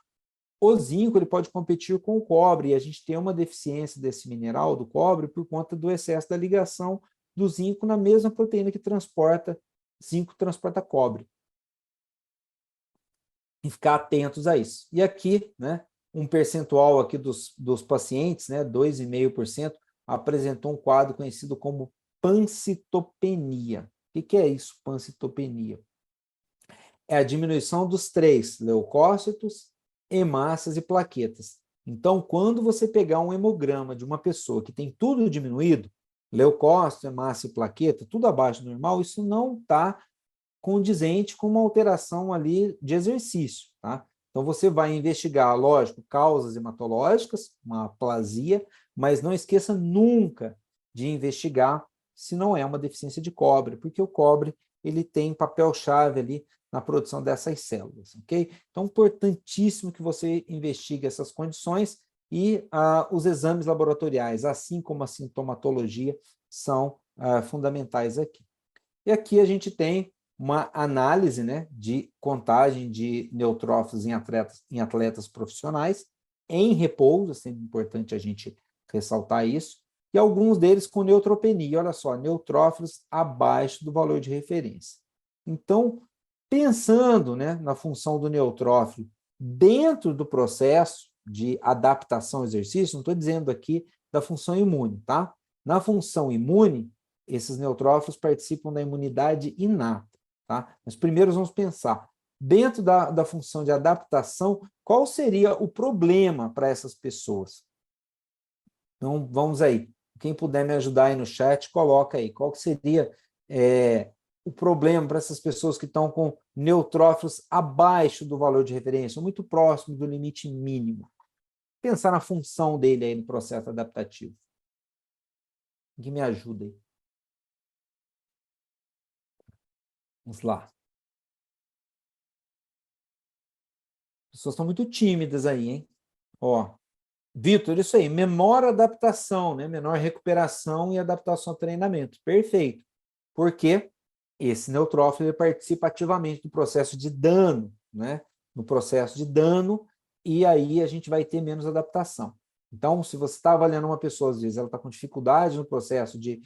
o zinco ele pode competir com o cobre, e a gente tem uma deficiência desse mineral, do cobre, por conta do excesso da ligação do zinco na mesma proteína que transporta zinco, transporta cobre. E ficar atentos a isso. E aqui, né, um percentual aqui dos pacientes, né, 2,5%, apresentou um quadro conhecido como pancitopenia. O que é isso, pancitopenia? É a diminuição dos três, leucócitos, hemácias e plaquetas. Então, quando você pegar um hemograma de uma pessoa que tem tudo diminuído, leucócito, hemácia e plaqueta, tudo abaixo do normal, isso não está condizente com uma alteração ali de exercício, tá? Então, você vai investigar, lógico, causas hematológicas, uma aplasia, mas não esqueça nunca de investigar se não é uma deficiência de cobre, porque o cobre ele tem papel-chave ali na produção dessas células, ok? Então, importantíssimo que você investigue essas condições e os exames laboratoriais, assim como a sintomatologia, são fundamentais aqui. E aqui a gente tem uma análise, né, de contagem de neutrófilos em atletas profissionais, em repouso, é sempre importante a gente ressaltar isso, e alguns deles com neutropenia, olha só, neutrófilos abaixo do valor de referência. Então, pensando, né, na função do neutrófilo dentro do processo de adaptação ao exercício, não estou dizendo aqui da função imune, tá? Na função imune, esses neutrófilos participam da imunidade inata, tá? Mas primeiro vamos pensar, dentro da função de adaptação, qual seria o problema para essas pessoas? Então, vamos aí. Quem puder me ajudar aí no chat, coloca aí. Qual que seria o problema para essas pessoas que estão com neutrófilos abaixo do valor de referência, muito próximo do limite mínimo? Pensar na função dele aí no processo adaptativo. Que me ajuda aí. Vamos lá. As pessoas estão muito tímidas aí, hein? Ó, Vitor, isso aí, menor adaptação, né? Menor recuperação e adaptação ao treinamento. Perfeito. Porque esse neutrófilo ele participa ativamente do processo de dano, né? No processo de dano, e aí a gente vai ter menos adaptação. Então, se você está avaliando uma pessoa, às vezes ela está com dificuldade no processo de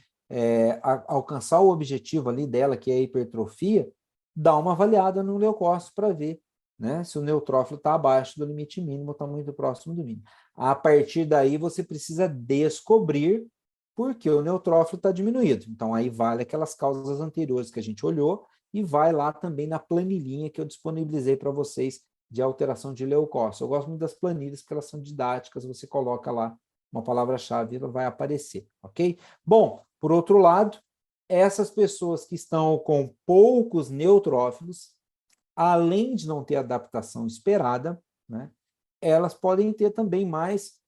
alcançar o objetivo ali dela, que é a hipertrofia, dá uma avaliada no leucócito para ver, né, se o neutrófilo está abaixo do limite mínimo ou está muito próximo do mínimo. A partir daí, você precisa descobrir por que o neutrófilo está diminuído. Então, aí vale aquelas causas anteriores que a gente olhou e vai lá também na planilhinha que eu disponibilizei para vocês de alteração de leucócito. Eu gosto muito das planilhas porque elas são didáticas, você coloca lá uma palavra-chave e ela vai aparecer, ok? Bom, por outro lado, essas pessoas que estão com poucos neutrófilos, além de não ter adaptação esperada, né, elas podem ter também mais,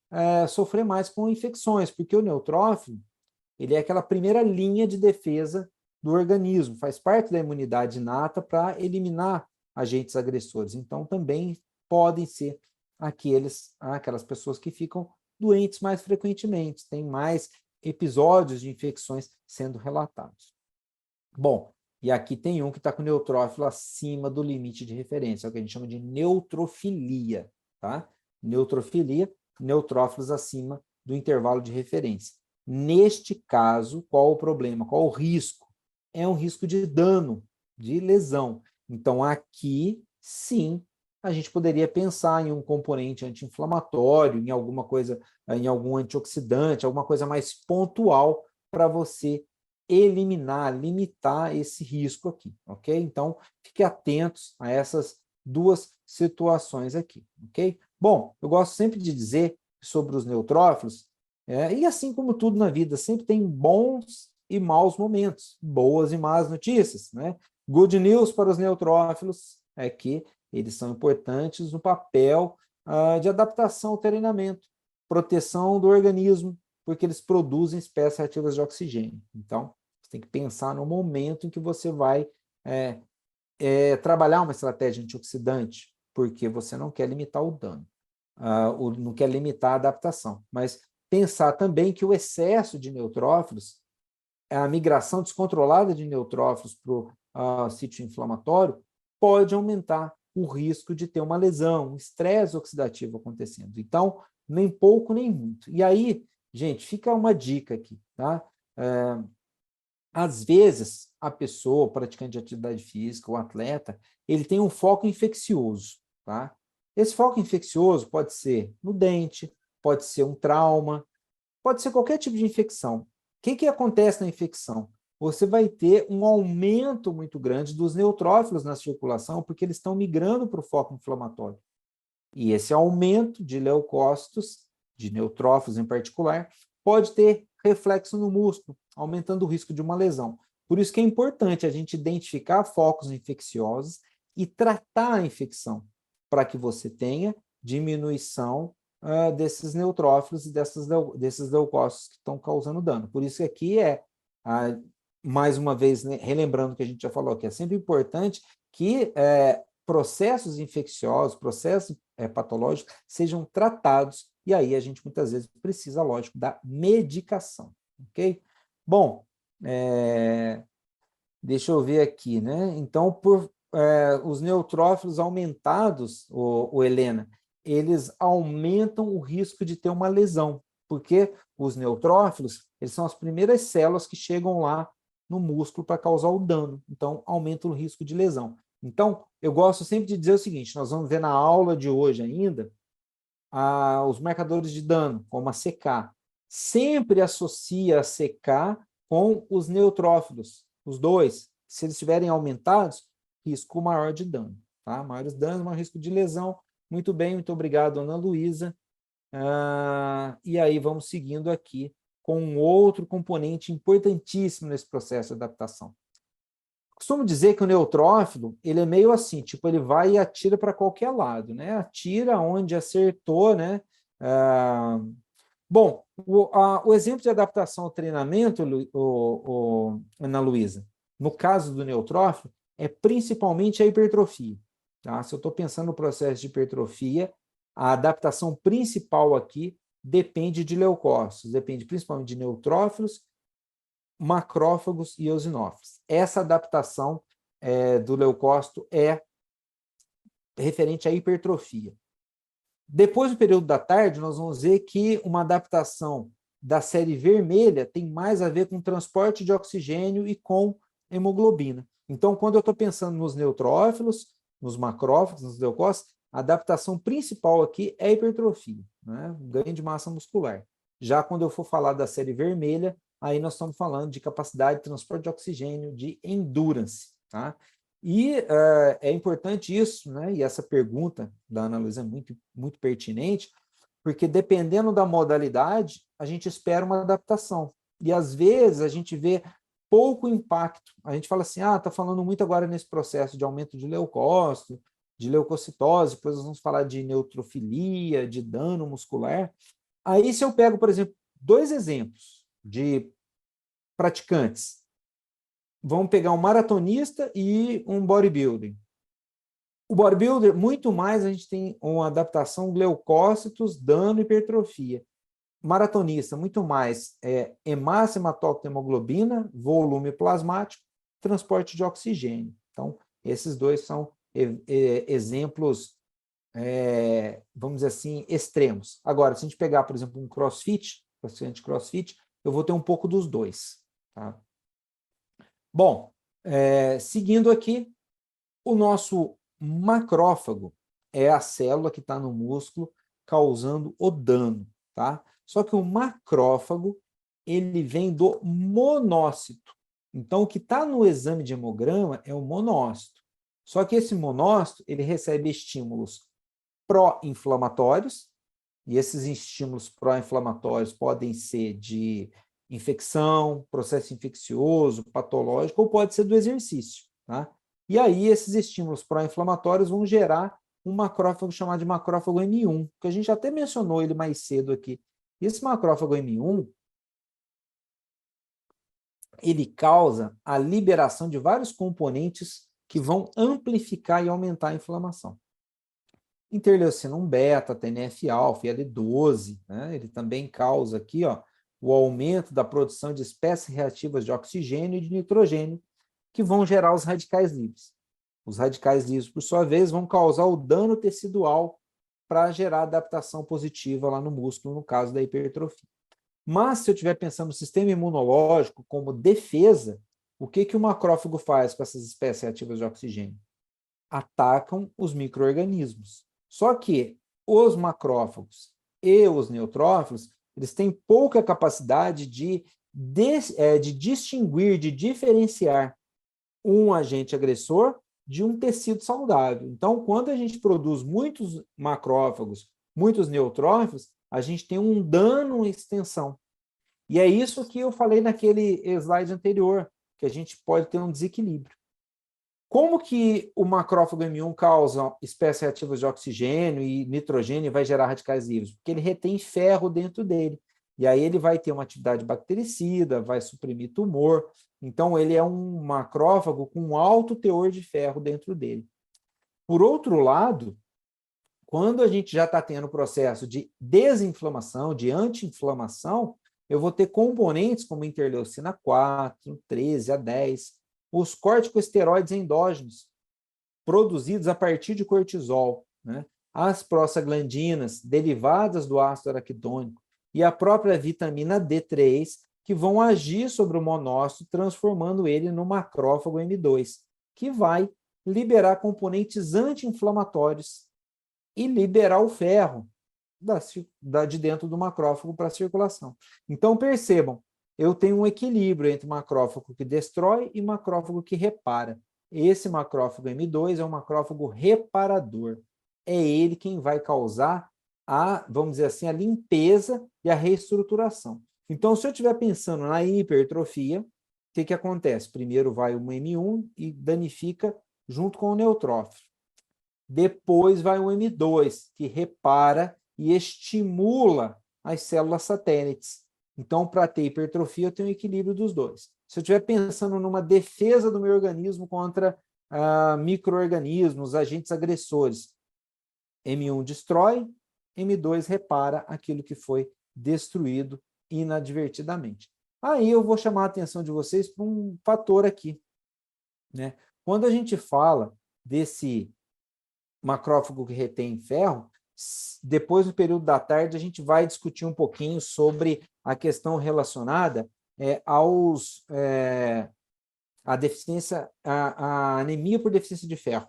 sofrer mais com infecções, porque o neutrófilo, ele é aquela primeira linha de defesa do organismo, faz parte da imunidade inata para eliminar agentes agressores. Então, também podem ser aquelas pessoas que ficam doentes mais frequentemente, têm mais episódios de infecções sendo relatados. Bom, e aqui tem um que está com neutrófilo acima do limite de referência, é o que a gente chama de neutrofilia, tá? Neutrofilia, neutrófilos acima do intervalo de referência. Neste caso, qual o problema? Qual o risco? É um risco de dano, de lesão. Então, aqui, sim, a gente poderia pensar em um componente anti-inflamatório, em alguma coisa, em algum antioxidante, alguma coisa mais pontual para você eliminar, limitar esse risco aqui, ok? Então, fique atentos a essas duas situações aqui, ok? Bom, eu gosto sempre de dizer sobre os neutrófilos, e assim como tudo na vida, sempre tem bons e maus momentos, boas e más notícias, né? Good news para os neutrófilos é que eles são importantes no papel de adaptação ao treinamento, proteção do organismo, porque eles produzem espécies reativas de oxigênio. Então, você tem que pensar no momento em que você vai trabalhar uma estratégia antioxidante, porque você não quer limitar o dano, não quer limitar a adaptação, mas pensar também que o excesso de neutrófilos, a migração descontrolada de neutrófilos para o sítio inflamatório, pode aumentar o risco de ter uma lesão, um estresse oxidativo acontecendo. Então, nem pouco nem muito. E aí, gente, fica uma dica aqui, tá? Às vezes, a pessoa, o praticante de atividade física, o atleta, ele tem um foco infeccioso, tá? Esse foco infeccioso pode ser no dente, pode ser um trauma, pode ser qualquer tipo de infecção. O que acontece na infecção? Você vai ter um aumento muito grande dos neutrófilos na circulação, porque eles estão migrando para o foco inflamatório. E esse aumento de leucócitos, de neutrófilos em particular, pode ter reflexo no músculo, aumentando o risco de uma lesão. Por isso que é importante a gente identificar focos infecciosos e tratar a infecção, para que você tenha diminuição desses neutrófilos e desses leucócitos que estão causando dano. Por isso que aqui mais uma vez, né, relembrando o que a gente já falou, que é sempre importante que processos infecciosos, processos patológicos sejam tratados, e aí a gente muitas vezes precisa, lógico, da medicação, ok? Bom, deixa eu ver aqui, né? Então, os neutrófilos aumentados, Helena, eles aumentam o risco de ter uma lesão, porque os neutrófilos, eles são as primeiras células que chegam lá no músculo para causar o dano, então aumenta o risco de lesão. Então, eu gosto sempre de dizer o seguinte, nós vamos ver na aula de hoje ainda, os marcadores de dano, como a CK. Sempre associa a CK com os neutrófilos, os dois. Se eles estiverem aumentados, risco maior de dano. Tá? Maiores danos, maior risco de lesão. Muito bem, muito obrigado, Ana Luísa. E aí vamos seguindo aqui com um outro componente importantíssimo nesse processo de adaptação. Costumo dizer que o neutrófilo, ele é meio assim, tipo, ele vai e atira para qualquer lado, né? Atira onde acertou, né? Bom, o exemplo de adaptação ao treinamento, Ana Luísa, no caso do neutrófilo, é principalmente a hipertrofia. Tá? Se eu estou pensando no processo de hipertrofia, a adaptação principal aqui depende de leucócitos, depende principalmente de neutrófilos, macrófagos e eosinófilos. Essa adaptação do leucócito é referente à hipertrofia. Depois do período da tarde, nós vamos ver que uma adaptação da série vermelha tem mais a ver com transporte de oxigênio e com hemoglobina. Então, quando eu estou pensando nos neutrófilos, nos macrófagos, nos leucócitos, a adaptação principal aqui é a hipertrofia, né? Ganho de massa muscular. Já quando eu for falar da série vermelha, aí nós estamos falando de capacidade de transporte de oxigênio, de endurance, tá? E é importante isso, né? E essa pergunta da Ana Luísa é muito, muito pertinente, porque dependendo da modalidade, a gente espera uma adaptação. E às vezes a gente vê pouco impacto. A gente fala assim, está falando muito agora nesse processo de aumento de leucócito, de leucocitose, depois nós vamos falar de neutrofilia, de dano muscular. Aí se eu pego, por exemplo, 2 exemplos de praticantes, vamos pegar um maratonista e um bodybuilder. O bodybuilder, muito mais, a gente tem uma adaptação leucócitos, dano e hipertrofia. Maratonista, muito mais hemácia, hematócrito, hemoglobina, volume plasmático, transporte de oxigênio. Então, esses dois são exemplos, vamos dizer assim, extremos. Agora, se a gente pegar, por exemplo, um crossfit, eu vou ter um pouco dos dois. Tá? Bom, seguindo aqui, o nosso macrófago, é a célula que está no músculo causando o dano, tá? Só que o macrófago, ele vem do monócito. Então, o que está no exame de hemograma é o monócito. Só que esse monócito, ele recebe estímulos pró-inflamatórios, e esses estímulos pró-inflamatórios podem ser de infecção, processo infeccioso, patológico, ou pode ser do exercício, tá? E aí, esses estímulos pró-inflamatórios vão gerar um macrófago chamado de macrófago M1, que a gente até mencionou ele mais cedo aqui. E esse macrófago M1, ele causa a liberação de vários componentes que vão amplificar e aumentar a inflamação. Interleucina 1 beta, TNF-alfa, IL-12, né? Ele também causa aqui, ó, o aumento da produção de espécies reativas de oxigênio e de nitrogênio, que vão gerar os radicais livres. Os radicais livres, por sua vez, vão causar o dano tecidual para gerar adaptação positiva lá no músculo, no caso da hipertrofia. Mas, se eu estiver pensando no sistema imunológico como defesa, o que o macrófago faz com essas espécies reativas de oxigênio? Atacam os micro-organismos. Só que os macrófagos e os neutrófilos, eles têm pouca capacidade de distinguir, de diferenciar um agente agressor de um tecido saudável. Então, quando a gente produz muitos macrófagos, muitos neutrófilos, a gente tem um dano em extensão. E é isso que eu falei naquele slide anterior, que a gente pode ter um desequilíbrio. Como que o macrófago M1 causa espécies reativas de oxigênio e nitrogênio e vai gerar radicais livres? Porque ele retém ferro dentro dele. E aí ele vai ter uma atividade bactericida, vai suprimir tumor. Então, ele é um macrófago com alto teor de ferro dentro dele. Por outro lado, quando a gente já está tendo o processo de desinflamação, de anti-inflamação, eu vou ter componentes como interleucina 4, 13 a 10, os corticosteroides endógenos, produzidos a partir de cortisol, né? As prostaglandinas, derivadas do ácido araquidônico, e a própria vitamina D3, que vão agir sobre o monócito, transformando ele no macrófago M2, que vai liberar componentes anti-inflamatórios e liberar o ferro de dentro do macrófago para a circulação. Então, percebam, eu tenho um equilíbrio entre macrófago que destrói e macrófago que repara. Esse macrófago M2 é um macrófago reparador. É ele quem vai causar a, vamos dizer assim, a limpeza e a reestruturação. Então, se eu estiver pensando na hipertrofia, o que acontece? Primeiro vai o M1 e danifica junto com o neutrófilo. Depois vai o M2, que repara e estimula as células satélites. Então, para ter hipertrofia, eu tenho um equilíbrio dos dois. Se eu estiver pensando numa defesa do meu organismo contra micro-organismos, agentes agressores, M1 destrói, M2 repara aquilo que foi destruído inadvertidamente. Aí eu vou chamar a atenção de vocês para um fator aqui, né? Quando a gente fala desse macrófago que retém ferro, depois do período da tarde a gente vai discutir um pouquinho sobre a questão relacionada à deficiência, à anemia por deficiência de ferro.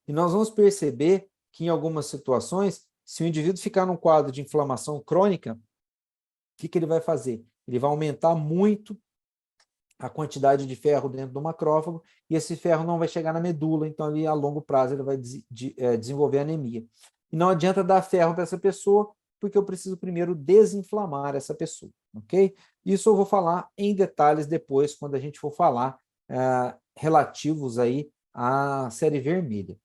E nós vamos perceber que em algumas situações, se o indivíduo ficar num quadro de inflamação crônica, o que ele vai fazer? Ele vai aumentar muito a quantidade de ferro dentro do macrófago, e esse ferro não vai chegar na medula, então ali, a longo prazo ele vai desenvolver anemia. E não adianta dar ferro para essa pessoa, porque eu preciso primeiro desinflamar essa pessoa, ok? Isso eu vou falar em detalhes depois, quando a gente for falar relativos aí à série vermelha.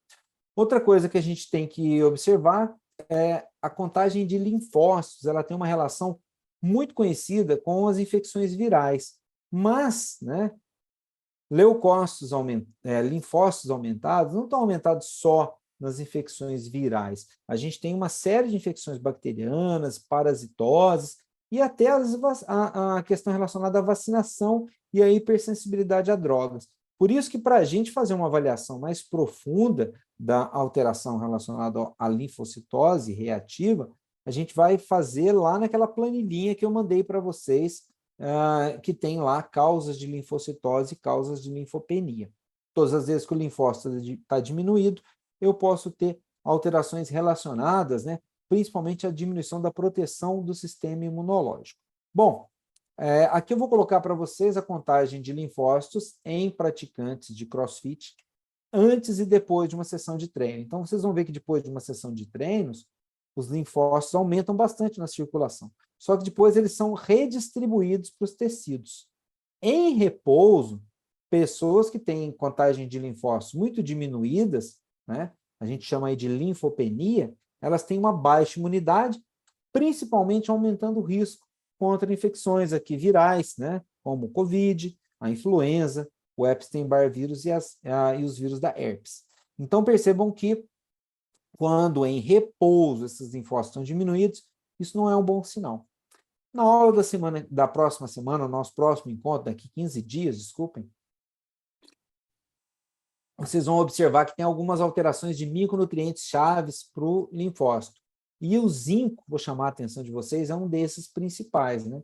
Outra coisa que a gente tem que observar é a contagem de linfócitos. Ela tem uma relação muito conhecida com as infecções virais. Mas, né, linfócitos aumentados não estão aumentados só nas infecções virais. A gente tem uma série de infecções bacterianas, parasitoses e até a questão relacionada à vacinação e à hipersensibilidade a drogas. Por isso que, para a gente fazer uma avaliação mais profunda da alteração relacionada à linfocitose reativa, a gente vai fazer lá naquela planilhinha que eu mandei para vocês, que tem lá causas de linfocitose e causas de linfopenia. Todas as vezes que o linfócito está diminuído, eu posso ter alterações relacionadas, né, principalmente à diminuição da proteção do sistema imunológico. Bom, aqui eu vou colocar para vocês a contagem de linfócitos em praticantes de CrossFit antes e depois de uma sessão de treino. Então, vocês vão ver que depois de uma sessão de treinos, os linfócitos aumentam bastante na circulação. Só que depois eles são redistribuídos para os tecidos. Em repouso, pessoas que têm contagem de linfócitos muito diminuídas, né, a gente chama aí de linfopenia, elas têm uma baixa imunidade, principalmente aumentando o risco contra infecções aqui virais, né, como o Covid, a influenza, o Epstein-Barr vírus e os vírus da herpes. Então, percebam que quando em repouso esses linfócitos estão diminuídos, isso não é um bom sinal. Na aula da próxima semana, nosso próximo encontro, daqui 15 dias, desculpem, vocês vão observar que tem algumas alterações de micronutrientes chaves para o linfócito. E o zinco, vou chamar a atenção de vocês, é um desses principais, né?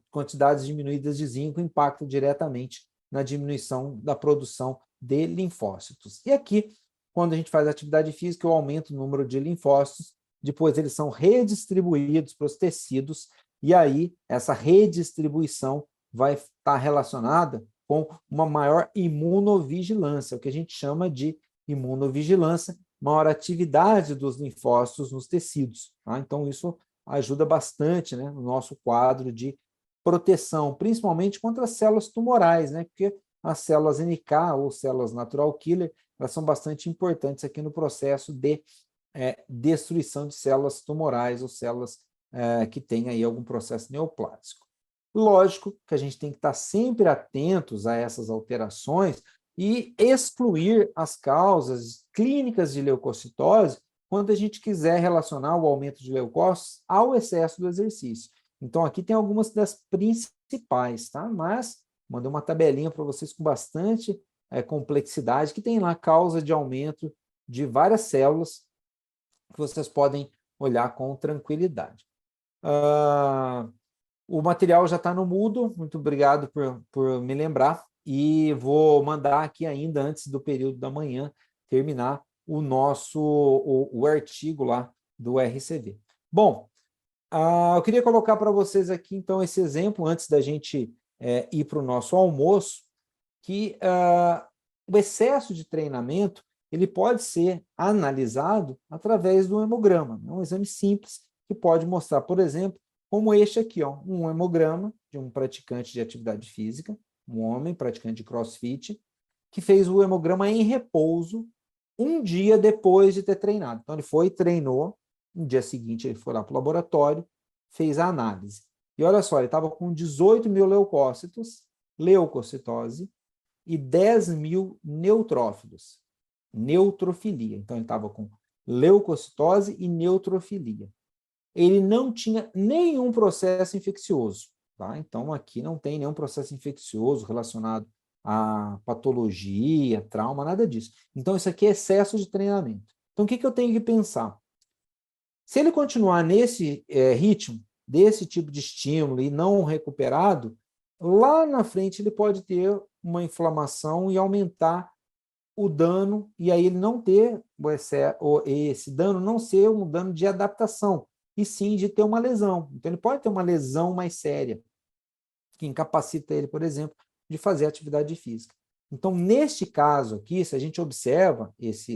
Quantidades diminuídas de zinco impactam diretamente na diminuição da produção de linfócitos. E aqui, quando a gente faz atividade física, eu aumento o número de linfócitos, depois eles são redistribuídos para os tecidos, e aí essa redistribuição vai estar relacionada com uma maior imunovigilância, o que a gente chama de imunovigilância, maior atividade dos linfócitos nos tecidos. Tá? Então, isso ajuda bastante, né, no nosso quadro de proteção, principalmente contra as células tumorais, né, porque as células NK, ou células natural killer, elas são bastante importantes aqui no processo de destruição de células tumorais ou células que têm aí algum processo neoplásico. Lógico que a gente tem que estar sempre atentos a essas alterações e excluir as causas clínicas de leucocitose quando a gente quiser relacionar o aumento de leucócitos ao excesso do exercício. Então, aqui tem algumas das principais, tá? Mas mandei uma tabelinha para vocês com bastante complexidade, que tem lá causa de aumento de várias células que vocês podem olhar com tranquilidade. O material já está no Moodle, muito obrigado por me lembrar, e vou mandar aqui ainda, antes do período da manhã, terminar o artigo lá do RCV. Bom, eu queria colocar para vocês aqui, então, esse exemplo, antes da gente ir para o nosso almoço, que o excesso de treinamento ele pode ser analisado através do hemograma. É um exame simples que pode mostrar, por exemplo, como este aqui, ó, um hemograma de um praticante de atividade física, um homem praticante de CrossFit, que fez o hemograma em repouso um dia depois de ter treinado. Então, ele foi, treinou, no dia seguinte ele foi lá para o laboratório, fez a análise. E olha só, ele estava com 18 mil leucócitos, leucocitose, e 10 mil neutrófilos, neutrofilia. Então, ele estava com leucocitose e neutrofilia. Ele não tinha nenhum processo infeccioso. Tá? Então, aqui não tem nenhum processo infeccioso relacionado a patologia, trauma, nada disso. Então, isso aqui é excesso de treinamento. Então, o que eu tenho que pensar? Se ele continuar nesse ritmo, desse tipo de estímulo e não recuperado, lá na frente ele pode ter uma inflamação e aumentar o dano, e aí ele não ter esse dano não ser um dano de adaptação, e sim de ter uma lesão. Então, ele pode ter uma lesão mais séria, que incapacita ele, por exemplo, de fazer atividade física. Então, neste caso aqui, se a gente observa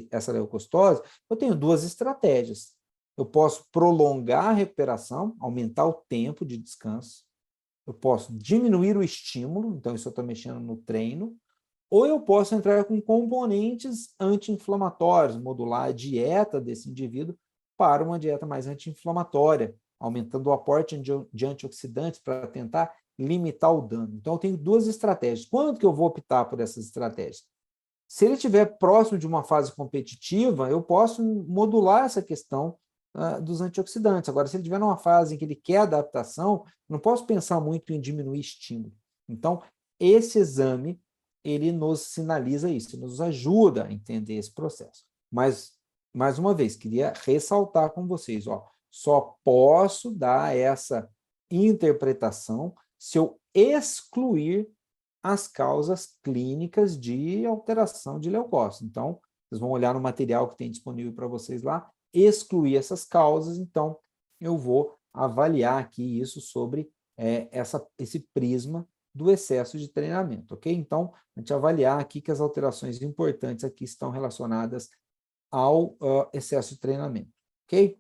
essa leucocitose, eu tenho duas estratégias. Eu posso prolongar a recuperação, aumentar o tempo de descanso, eu posso diminuir o estímulo, então isso eu estou mexendo no treino, ou eu posso entrar com componentes anti-inflamatórios, modular a dieta desse indivíduo para uma dieta mais anti-inflamatória, aumentando o aporte de antioxidantes para tentar limitar o dano. Então, eu tenho duas estratégias. Quando que eu vou optar por essas estratégias? Se ele estiver próximo de uma fase competitiva, eu posso modular essa questão dos antioxidantes. Agora, se ele estiver numa fase em que ele quer adaptação, não posso pensar muito em diminuir estímulo. Então, esse exame, ele nos sinaliza isso, nos ajuda a entender esse processo. Mas, mais uma vez, queria ressaltar com vocês, ó, só posso dar essa interpretação se eu excluir as causas clínicas de alteração de leucócitos. Então, vocês vão olhar no material que tem disponível para vocês lá, excluir essas causas, então eu vou avaliar aqui isso sobre esse prisma do excesso de treinamento, ok? Então, a gente avaliar aqui que as alterações importantes aqui estão relacionadas ao excesso de treinamento, ok?